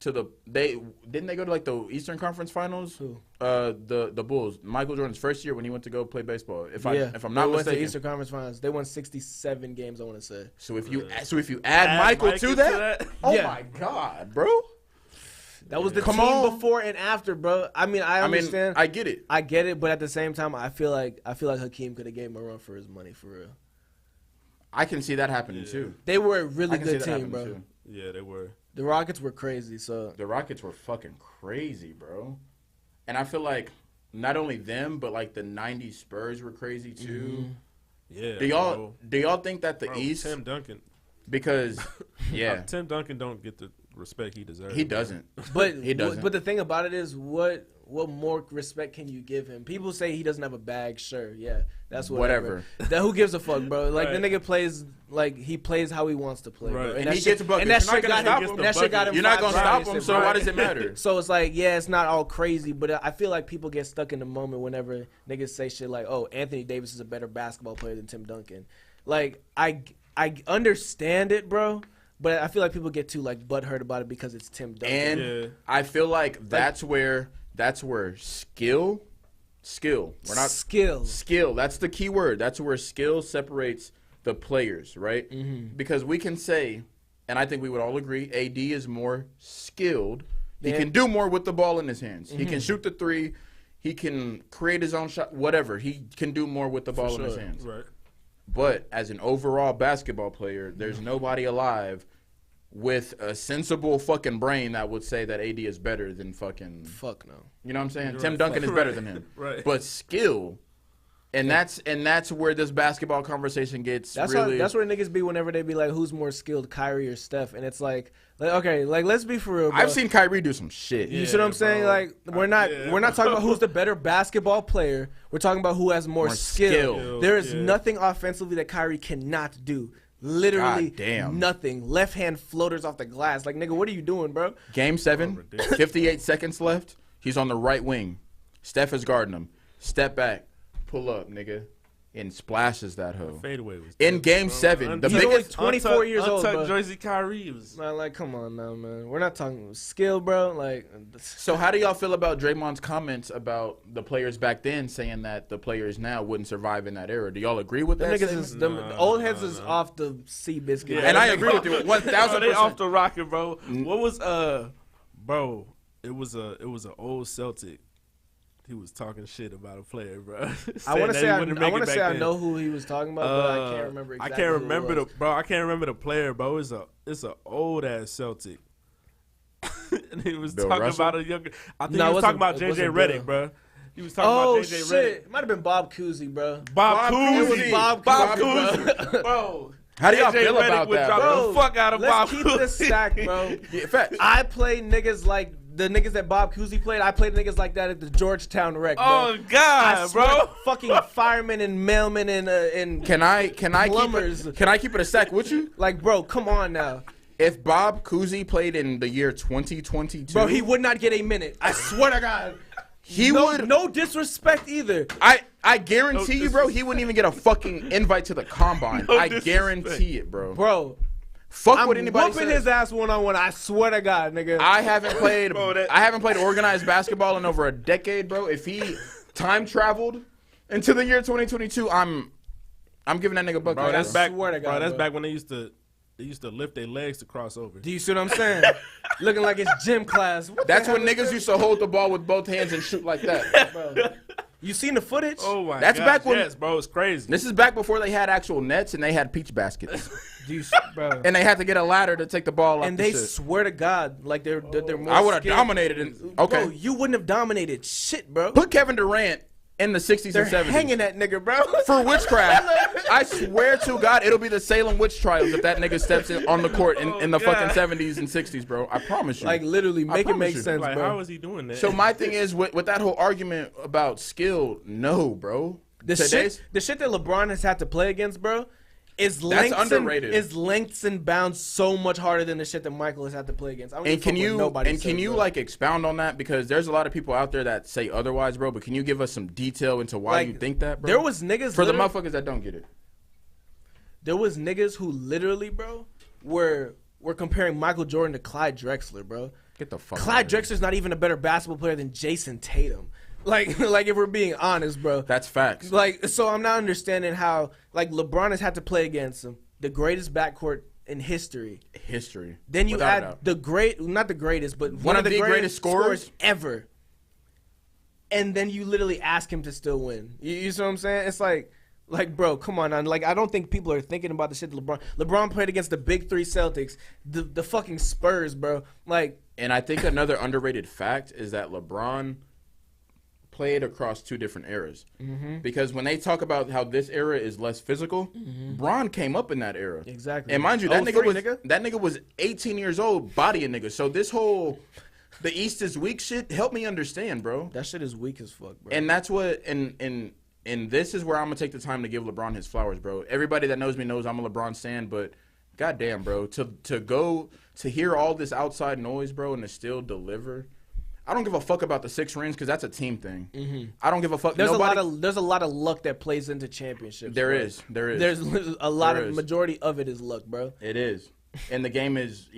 to they go to like the Eastern Conference Finals? Who? The Bulls. Michael Jordan's first year when he went to go play baseball. If I'm They not went to the mistaken. Eastern Conference Finals. They won 67 games. I want to say. So if you add Michael to that, oh Yeah. my God, bro. That was the Come team on. before and after, bro. I mean, I understand. I get it. I get it, but at the same time, I feel like Hakeem could have gave him a run for his money, for real. I can see that happening too. They were a I really can see good that team, happening bro. too. Yeah, they were. The Rockets were crazy, so The Rockets were fucking crazy, bro. And I feel like not only them, but like the '90s Spurs were crazy too. Yeah. Do y'all think that the bro, East? Tim Duncan. Because yeah, Tim Duncan don't get the respect he deserves. he doesn't. But He doesn't. But the thing about it is, what more respect can you give him? People say he doesn't have a bag. Sure, yeah, that's Whatever. That who gives a fuck, bro? Like Right. the nigga plays like he plays how he wants to play, bro. Right. And that he shit- gets buckets. And that You're not shit gonna got stop him. him. And that shit got him. You're not 5 gonna stop him. championships, So bro. why does it matter? So it's like, yeah, it's not all crazy, but I feel like people get stuck in the moment whenever niggas say shit like, "Oh, Anthony Davis is a better basketball player than Tim Duncan." Like, I understand it, bro, but I feel like people get too like butthurt about it because it's Tim Duncan. And Yeah. I feel like that's where skill. We're not skills. skill. That's the key word. That's where skill separates the players, right? Because we can say, and I think we would all agree, AD is more skilled. He Yeah. can do more with the ball in his hands. He can shoot the 3. He can create his own shot. Whatever. He can do more with the ball in his sure. hands. Right. But as an overall basketball player, there's nobody alive with a sensible fucking brain that would say that AD is better than fucking. Fuck no. You know what I'm saying? You're Tim right. Duncan is better Right. than him. Right. But skill, and that's where this basketball conversation gets That's really. that's where niggas be whenever they be like, "Who's more skilled, Kyrie or Steph?" And it's like okay, like let's be for real, bro. I've seen Kyrie do some shit. You see what I'm saying? bro. Like we're not talking about who's the better basketball player. We're talking about who has more skill. skill. There is Yeah. nothing offensively that Kyrie cannot do. Literally God damn. nothing. Left hand floaters off the glass. Like nigga, what are you doing, bro? Game 7, ridiculous. 58 seconds left. He's on the right wing. Steph is guarding him. Step back, pull up, nigga, and splashes that hoe. Fadeaway was In different, Game bro. 7, the He's only biggest. 24 years old, Untucked bro. Jersey Kyrie was. Man, like, come on now, man. We're not talking skill, bro. Like, So how do y'all feel about Draymond's comments about the players back then saying that the players now wouldn't survive in that era? Do y'all agree with them that? niggas statement? is them old heads is off the sea biscuit. Yeah. And I agree with you 1,000%. They off the rocket, bro. What was bro? It was an old Celtic. He was talking shit about a player, bro. I want to say Saying that he wouldn't make it back I then. know who he was talking about, but I can't remember. Exactly I can't who it remember was. I can't remember the player, bro. It's a old ass Celtic. and he was Bill talking Russell? about a younger. I think No, he it was talking about wasn't- it JJ wasn't Redick, Bill. bro. He was talking Oh about JJ shit! Redick. It might have been Bob Cousy, bro. Bob Cousy. Cousy. Bob Bob Cousy, Cousy, bro. How do y'all JJ feel Redick about would that, drop bro? the fuck out of Bob Let's keep this Cousy. stacked, bro. Yeah, facts. I play niggas like the niggas that Bob Cousy played. I played niggas like that at the Georgetown Rec, bro. Oh I God, swear, bro. fucking firemen and mailmen and Can I Plumbers. keep it a stack with you? like, bro, come on now, If Bob Cousy played in the year 2022, bro. He would not get a minute. I swear to God. he would. No disrespect either. I guarantee you, bro. He wouldn't even get a fucking invite to the combine. No I disrespect. guarantee it, bro. Bro, Fuck I'm what anybody whooping says. his ass one-on-one. I swear to God, nigga. I haven't played. Bro, that- I haven't played organized basketball in over a decade, bro. If he time traveled into the year 2022, I'm giving that nigga a buck. Bro, that's back. swear to God, bro, that's bro. back when they used to lift their legs to cross over. Do you see what I'm saying? Looking like it's gym class. What the That's hell when is niggas this? used to hold the ball with both hands and shoot like that. Bro. You seen the footage? Oh my That's gosh, back when- yes, bro, it's crazy. This is back before they had actual nets and they had peach baskets, Do you, bro? and they had to get a ladder to take the ball off And the they shit. swear to God, like they're more I would have skilled. dominated. Okay, Bro, you wouldn't have dominated shit, bro. put Kevin Durant in the 60s They're and 70s. hanging that nigga, bro. For witchcraft. I swear to God, it'll be the Salem witch trials if that nigga steps in on the court in the God. fucking 70s and 60s, bro. I promise you. Like literally, make it promise make you. sense, Like, bro. how is he doing that? So my thing is with that whole argument about skill, no, bro. the shit that LeBron has had to play against, bro, is underrated. Is lengths and bounds so much harder than the shit that Michael has had to play against. I don't And give a fuck what nobody says, bro. like expound on that, because there's a lot of people out there that say otherwise, bro. But can you give us some detail into why Like, you think that, bro? There was niggas for the literally- motherfuckers that don't get it. There was niggas who literally, bro, were comparing Michael Jordan to Clyde Drexler, bro. Get the fuck. Clyde outta here. Drexler's not even a better basketball player than Jason Tatum. Like if we're being honest, bro. That's facts. Like, so I'm not understanding how, like, LeBron has had to play against him, the greatest backcourt in history. History. Then you Without a add doubt. the great, not the greatest, but One of the greatest scorers ever. And then you literally ask him to still win. You see what I'm saying? It's like, bro, come on. Like, I don't think people are thinking about the shit that LeBron played against the big three Celtics, the fucking Spurs, bro. Like, And I think another underrated fact is that LeBron played across two different eras. Mm-hmm. Because when they talk about how this era is less physical, Bron came up in that era. Exactly. And mind you, that 03, nigga was 18 years old, bodying niggas. So this whole the East is weak shit, help me understand, bro. that shit is weak as fuck, bro. And that's what and this is where I'm gonna take the time to give LeBron his flowers, bro. Everybody that knows me knows I'm a LeBron stan, but goddamn, bro, to go to hear all this outside noise, bro, and to still deliver. I don't give a fuck about the 6 rings because that's a team thing. I don't give a fuck. There's Nobody, a lot of luck that plays into championships. There bro. is. There's a lot There of is. majority of it is luck, bro. It is, and the game is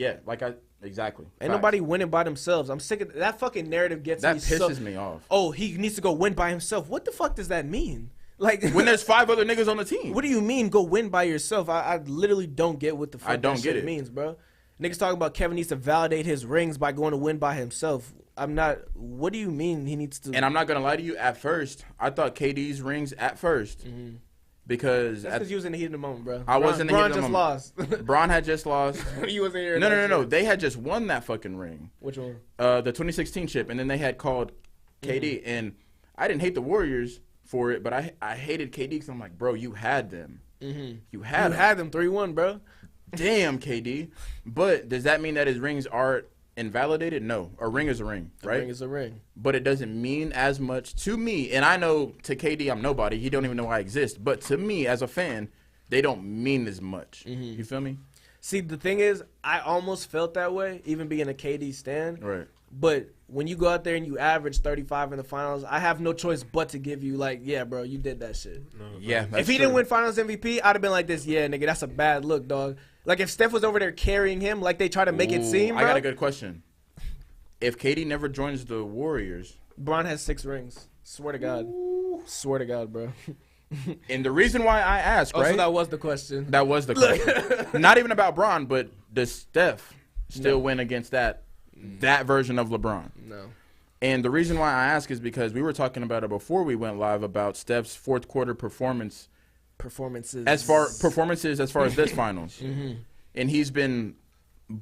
exactly. Ain't Facts. nobody winning by themselves. I'm sick of that fucking narrative. Gets That me pisses so, me off. Oh, he needs to go win by himself. What the fuck does that mean? Like, When there's 5 other niggas on the team. what do you mean go win by yourself? I literally don't get what the fuck I don't that get shit it. means, bro. Niggas talking about Kevin needs to validate his rings by going to win by himself. I'm not. What do you mean he needs to? And I'm not gonna lie to you. At first, I thought KD's rings at first because That's because you was in the heat of the moment, bro. I was in the heat of the just moment. lost. Bron had just lost. You wasn't here. No. They had just won that fucking ring. Which one? The 2016 chip, and then they had called KD, and I didn't hate the Warriors for it, but I hated KD because I'm like, bro, you had them. You had You them. had them 3-1, bro. Damn, KD. But does that mean that his rings are invalidated? No. A ring is a ring, The right? ring is a ring. But it doesn't mean as much to me. And I know to KD, I'm nobody. He don't even know I exist. But to me, as a fan, they don't mean as much. You feel me? See, the thing is, I almost felt that way, even being a KD stan. Right. But when you go out there and you average 35 in the finals, I have no choice but to give you, like, yeah, bro, you did that shit. Yeah. If he didn't win finals MVP, I'd have been like this, yeah, nigga, that's a bad look, dog. Like, if Steph was over there carrying him like they try to make it seem, bro. I got a good question. If KD never joins the Warriors, Bron has 6 rings. Swear to God. Swear to God, bro. and the reason why I asked, Oh, right? so that was the question. That was the question. Not even about Bron, but does Steph still win against that version of LeBron? No. And the reason why I ask is because we were talking about it before we went live about Steph's fourth quarter performances Performances. as far as this finals. And he's been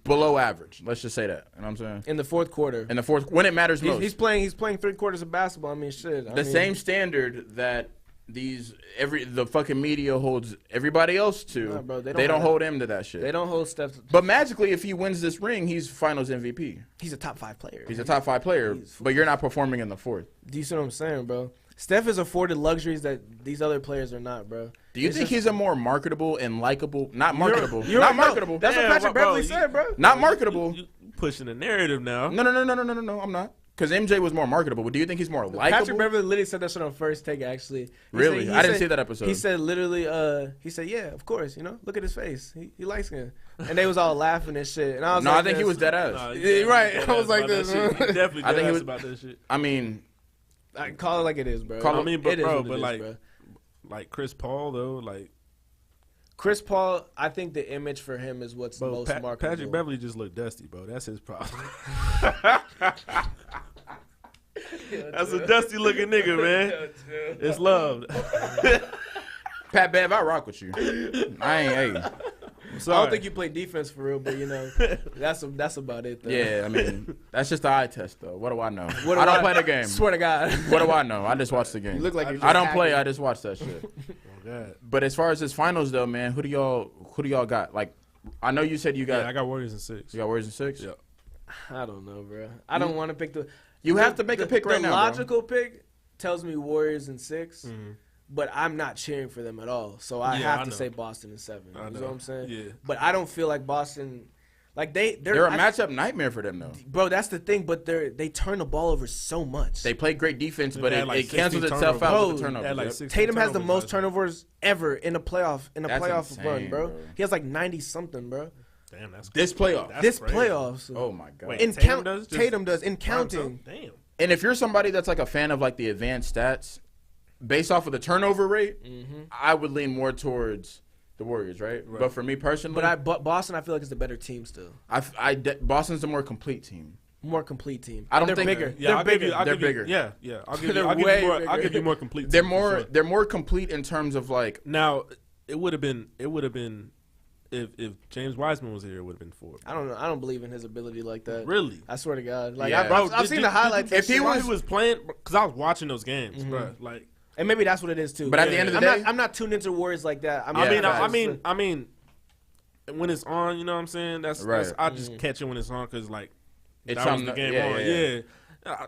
below average. Let's just say that. You know what I'm saying? In the fourth quarter. In the fourth, when it matters most. He's playing 3/4 of basketball. I mean, shit. The same standard that the fucking media holds everybody else to. Nah, bro, they don't hold him to that shit. They don't hold Steph. But magically, if he wins this ring, he's Finals MVP. He's a top 5 player. He's a top 5 player, but you're not performing in the fourth. Do you see what I'm saying, bro? Steph is afforded luxuries that these other players are not, bro. Do you think he's a more marketable and likable? Not marketable. You're not right, no, marketable. that's what Patrick Beverly said, bro. Not marketable. You pushing the narrative now. No. I'm not. Because MJ was more marketable. But do you think he's more likable? Patrick Beverly literally said that shit on First Take, actually. Really? I didn't see that episode. He said literally, he said, yeah, of course, you know, look at his face. He likes skin. And they was all laughing and shit. And I was I think he was dead ass. Yeah, right. I was like this. He definitely I think he was about that shit. I mean, I call it like it is, bro. I mean, but It is bro, what it but is, like, bro. like Chris Paul though, like Chris Paul, I think the image for him is what's bro, most marketable. Patrick Beverly just looked dusty, bro. That's his problem. That's a dusty looking nigga, man. It's love. Pat Bev, I rock with you. I ain't. Hey. I don't think you play defense for real, but you know, that's about it, though. Yeah, I mean, that's just the eye test, though. What do I know? What I do don't play the game. Swear to God. What do I know? I just watch the game. You look like you're just I don't play. hacking. I just watch that shit. Oh, God. But as far as this finals, though, man, who do y'all got? Like, I know you said you got. Yeah, I got Warriors in 6. You got Warriors in 6. Yeah. I don't know, bro. I don't want to pick the. You have to make a pick right now, The bro. logical pick tells me Warriors in 6, but I'm not cheering for them at all. So I Yeah, have I to know. say Boston in 7. You know what I'm saying? Yeah. But I don't feel like Boston, like They're a matchup nightmare for them, though. Bro, that's the thing. But they turn the ball over so much. They play great defense, They but had it, like it cancels 16 itself out with the turnovers. They had turnovers. like Yep. 16 Tatum has the turnovers most last year. turnovers ever in a playoff That's run, insane, bro. bro. He has like 90 something, bro. Damn, that's This playoff. That's This crazy. playoffs. Oh my god. Wait. in Tatum count, does? Just Tatum does in by counting. himself? Damn. And if you're somebody that's like a fan of like the advanced stats, based off of the turnover rate, I would lean more towards the Warriors, right? But for me personally, But Boston, I feel like is the better team still. Boston's the more complete team. More complete team. I don't They're think- bigger. Yeah, They're I'll bigger. give you. I'll They're give you- bigger. Yeah. I'll give They're you. way I'll give bigger. you more complete. They're team, more for sure. they're more complete in terms of like Now, it would have been if James Wiseman was here, it would have been 4. I don't know. I don't believe in his ability like that. Really? I swear to God. Like Yeah. I've seen the highlights. if he was playing, because I was watching those games, bro. Like, and maybe that's what it is too. But at the end of the day- I'm not tuned into Warriors like that. Yeah, I mean, when it's on, you know what I'm saying? That's Right. I just catch it when it's on because like It's that was on the the- game yeah, on. yeah.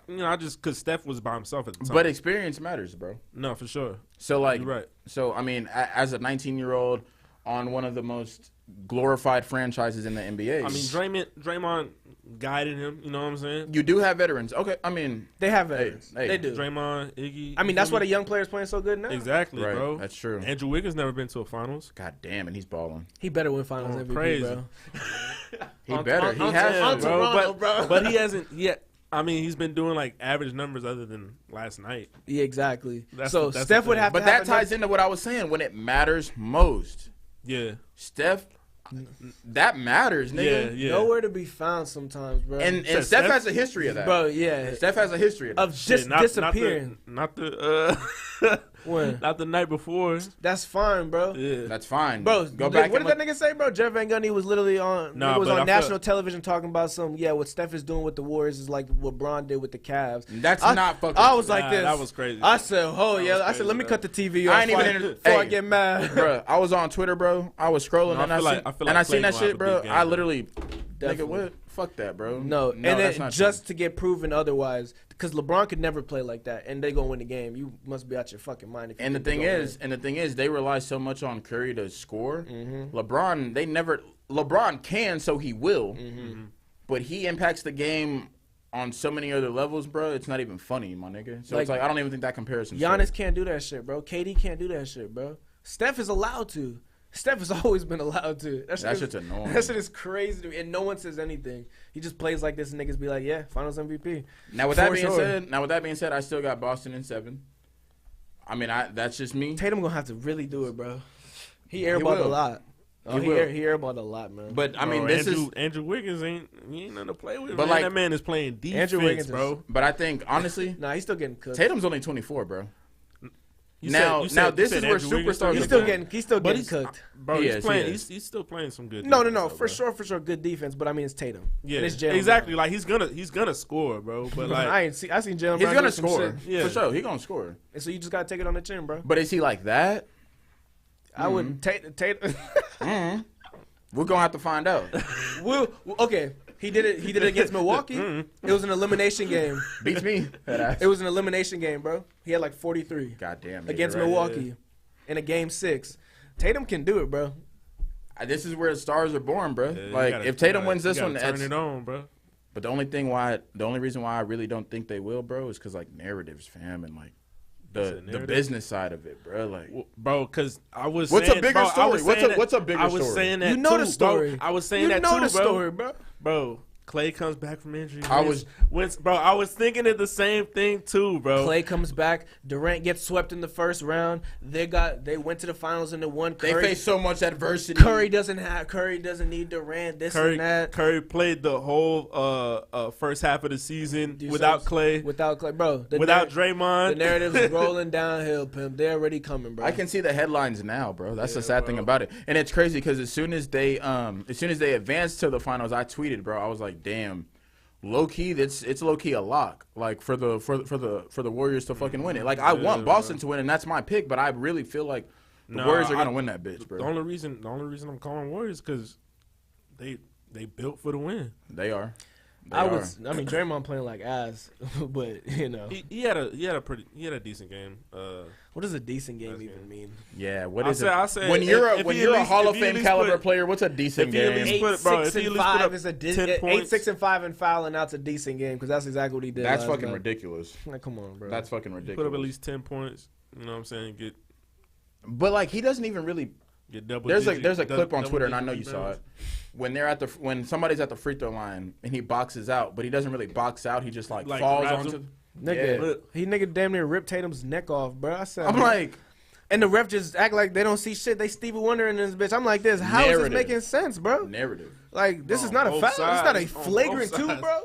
You know, I just because Steph was by himself at the time. but experience matters, bro. no, for sure. So like You're right. So I mean, as a 19-year-old on one of the most glorified franchises in the NBA, I mean, Draymond guided him. You know what I'm saying? you do have veterans. Okay, I mean, They have veterans. hey. They do. Draymond, Iggy. I mean, you that's feel why the me? young players playing so good now. Exactly, Right, bro. that's true. Andrew Wiggins never been to a finals. God damn, and he's balling. He better win Finals MVP, crazy. bro. He better. He on- has on to, bro, Toronto, bro. But he hasn't yet. I mean, he's been doing like average numbers other than last night. Yeah, exactly. That's So the- that's Steph the would thing. have But to. that have ties into what I was saying. When it matters most, Yeah, Steph, that matters, nigga. yeah. nowhere to be found sometimes, bro. And Said Steph Steph- has a history of that. bro, yeah, Steph has a history of that. of just disappearing. Not the When? not the night before. That's fine, bro. Yeah, That's fine. Bro, go back. what and did that look- nigga say, bro? Jeff Van Gundy was literally on. Nah, Nigga was but on I feel- national television talking about what Steph is doing with the Warriors is like what Bron did with the Cavs. That's I- not fucking. I was like Nah, this. that was crazy. I said, oh yeah. was I said, crazy, let me bro. cut the TV off I ain't even before I hey. get mad. bro. I was on Twitter, bro. I was scrolling No, I and I feel like- seen, I feel and like I seen Klay that gonna shit, have a bro. big game, I bro. literally, Definitely. nigga, what? Fuck that, bro. No, and that's then not just to get proven otherwise, because LeBron could never play like that, and they gonna win the game. You must be out your fucking mind. If you And the think thing they gonna is, win. they rely so much on Curry to score. Mm-hmm. LeBron can, so he will. Mm-hmm. But he impacts the game on so many other levels, bro. It's not even funny, my nigga. So Like, it's like I don't even think that comparison. Giannis can't do that shit, bro. KD can't do that shit, bro. Steph is allowed to. Steph has always been allowed to. That shit's annoying. That shit is crazy to me, and no one says anything. He just plays like this, and niggas be like, "Yeah, Finals MVP." Now with that For being sure. said, I still got Boston in 7. I mean, that's just me. Tatum gonna have to really do it, bro. He airballed a will. lot. Oh, He he will. airballed a lot, man. But I mean, Bro, this Andrew, is. Andrew Wiggins ain't nothing to play with. But Man. like- That man is playing defense, Wiggins is- bro. But I think honestly, nah, he's still getting cooked. Tatum's only 24, bro. Now this is where superstars He's are still born. getting cooked. Bro, He he's is, playing. he is. He's still playing some good. No, defense, though, for bro. sure, good defense. But I mean, it's Tatum. Yeah, and it's Jaylen exactly. Brown. Like he's gonna score, bro. But like, I seen Jaylen Brown. He's gonna do some score shit. Yeah. for sure. He's gonna score. And so you just gotta take it on the chin, bro. But is he like that? I would Tatum. We're gonna have to find out. Okay, he did it against Milwaukee. It was an elimination game. Beats me. It was an elimination game, bro. He had like 43 God damn. against you're right. Milwaukee in a game 6. Tatum can do it, bro. This is where stars are born, bro. Yeah, you like gotta- if Tatum you wins this gotta one, turn that's, it on, bro. but the only reason why I really don't think they will, bro, is because like narratives, fam, and like the narrative? business side of it, bro. Like, Bro, because I was What's saying, a bigger bro, I was story? saying What's a bigger I was story? saying that You know too, the story. Bro. I was saying You that know too, the bro. story, bro. Bro, Clay comes back from injury. I was- bro. I was thinking of the same thing too, bro. Clay comes back. Durant gets swept in the first round. They went to the finals and they won. they Curry, face so much adversity. Curry doesn't need Durant. This Curry, and that. Curry played the whole first half of the season Dude, without so- Clay, Without Clay, bro. without The Draymond. narrative's rolling downhill, pimp. They're already coming, bro. I can see the headlines now, bro. That's the Yeah, sad thing bro. about it, and it's crazy because as soon as they advanced to the finals, I tweeted, bro. I was like, damn. Low key, it's low key a lock. Like for the Warriors to fucking win it. Like I want Boston to win, and that's my pick. But I really feel like the Warriors are gonna win that bitch, bro. The only reason I'm calling Warriors because they built for the win. They are. I mean, Draymond playing like ass, but you know, He had a decent game. what does a decent game even mean? Yeah. What I is say- I it? say When if- you're if when he you're at a least- Hall if of he at Fame least caliber put- player, what's a decent if he at game? least 8, put it, bro, 6, if he at and least put 5 up is a 10 8, points. 6, and 5 and fouling out's a decent game because that's exactly what he did. That's last fucking night. ridiculous. Like, come on, bro. That's fucking ridiculous. Put up at least 10 points. You know what I'm saying? But like he doesn't even really. Get double. There's a digit- clip on double Twitter, and I digit know you saw rebounds. it. When somebody's at the free throw line and he boxes out, but he doesn't really box out. He just like falls grabs onto. him. Nigga, Yeah. he damn near ripped Tatum's neck off, bro. I said, I'm like, and the ref just act like they don't see shit. They Stevie Wonder in this bitch. I'm like, how is Narrative. this making sense, bro? narrative. Like, this is On not a both foul. It's not a sides. On flagrant both two, sides. bro.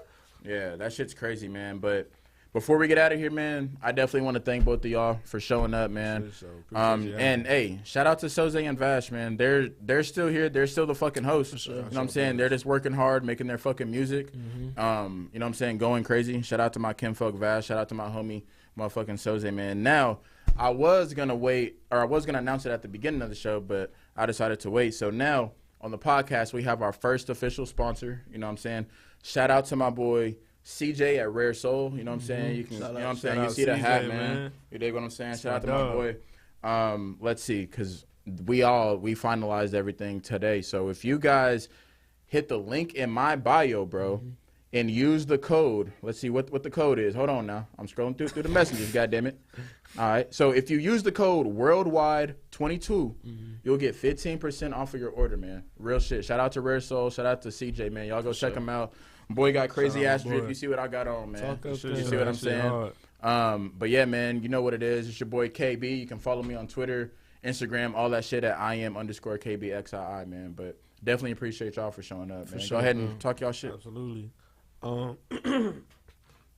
Yeah, that shit's crazy, man. But before we get out of here, man, I definitely want to thank both of y'all for showing up, man. For sure. Appreciate you And hey, shout out to Soze and Vash, man. They're still here. They're still the fucking hosts. You know what I'm saying? They're just working hard, making their fucking music. You know what I'm saying? Going crazy. Shout out to my kinfolk Vash. Shout out to my homie, motherfucking Soze, man. Now, I was gonna announce it at the beginning of the show, but I decided to wait. So now on the podcast, we have our first official sponsor. You know what I'm saying? Shout out to my boy CJ at Rare Soul. You know what I'm saying? You can, you know what I'm saying? Shout You out see the hat, CJ, man. man. You dig what I'm saying? Shout out to my my dog. boy. Let's see, because we finalized everything today. So if you guys hit the link in my bio, bro, and use the code. Let's see what the code is. Hold on now. I'm scrolling through the messages, goddammit. All right. So if you use the code worldwide22, you'll get 15% off of your order, man. Real shit. Shout out to Rare Soul. Shout out to CJ, man. Y'all go check him out. Boy got crazy Shout out ass my drip. boy. You see what I got on, man. Talk up Shit, You there. see what I'm that shit saying? hard. But yeah, man, you know what it is. It's your boy KB. You can follow me on Twitter, Instagram, all that shit at IM_KBXII, man. But definitely appreciate y'all for showing up, man. sure, Go ahead bro. and talk y'all shit. Absolutely.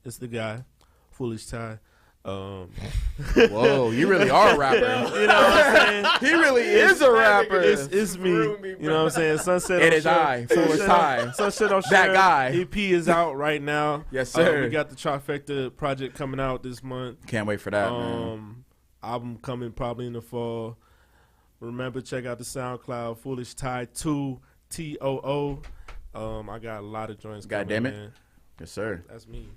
It's the guy, Foolish Ty. Whoa, you really are a rapper. You know what I'm saying? He really is a rapper. It's me. You know what I'm saying? Sunset. It on is Shore- I, Foolish Ty. Sunset on That Shore guy. EP is out right now. Yes, sir. We got the Trifecta project coming out this month. Can't wait for that, man. Album coming probably in the fall. Remember, check out the SoundCloud, Foolish Ty 2 TOO. I got a lot of joints. God coming, damn it. man. Yes, sir. That's me.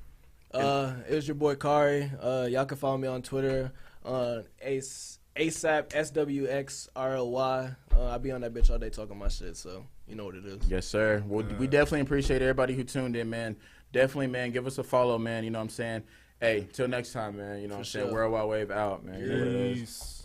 It was your boy Kari. Y'all can follow me on Twitter on ASAP SWXRLY. I be on that bitch all day talking my shit, so you know what it is. Yes, sir. Well, we definitely appreciate everybody who tuned in, man. Definitely, man. Give us a follow, man. You know what I'm saying? Hey, till next time, man. You know what I'm saying? sure. Worldwide Wave out, man. You know what it is. Peace.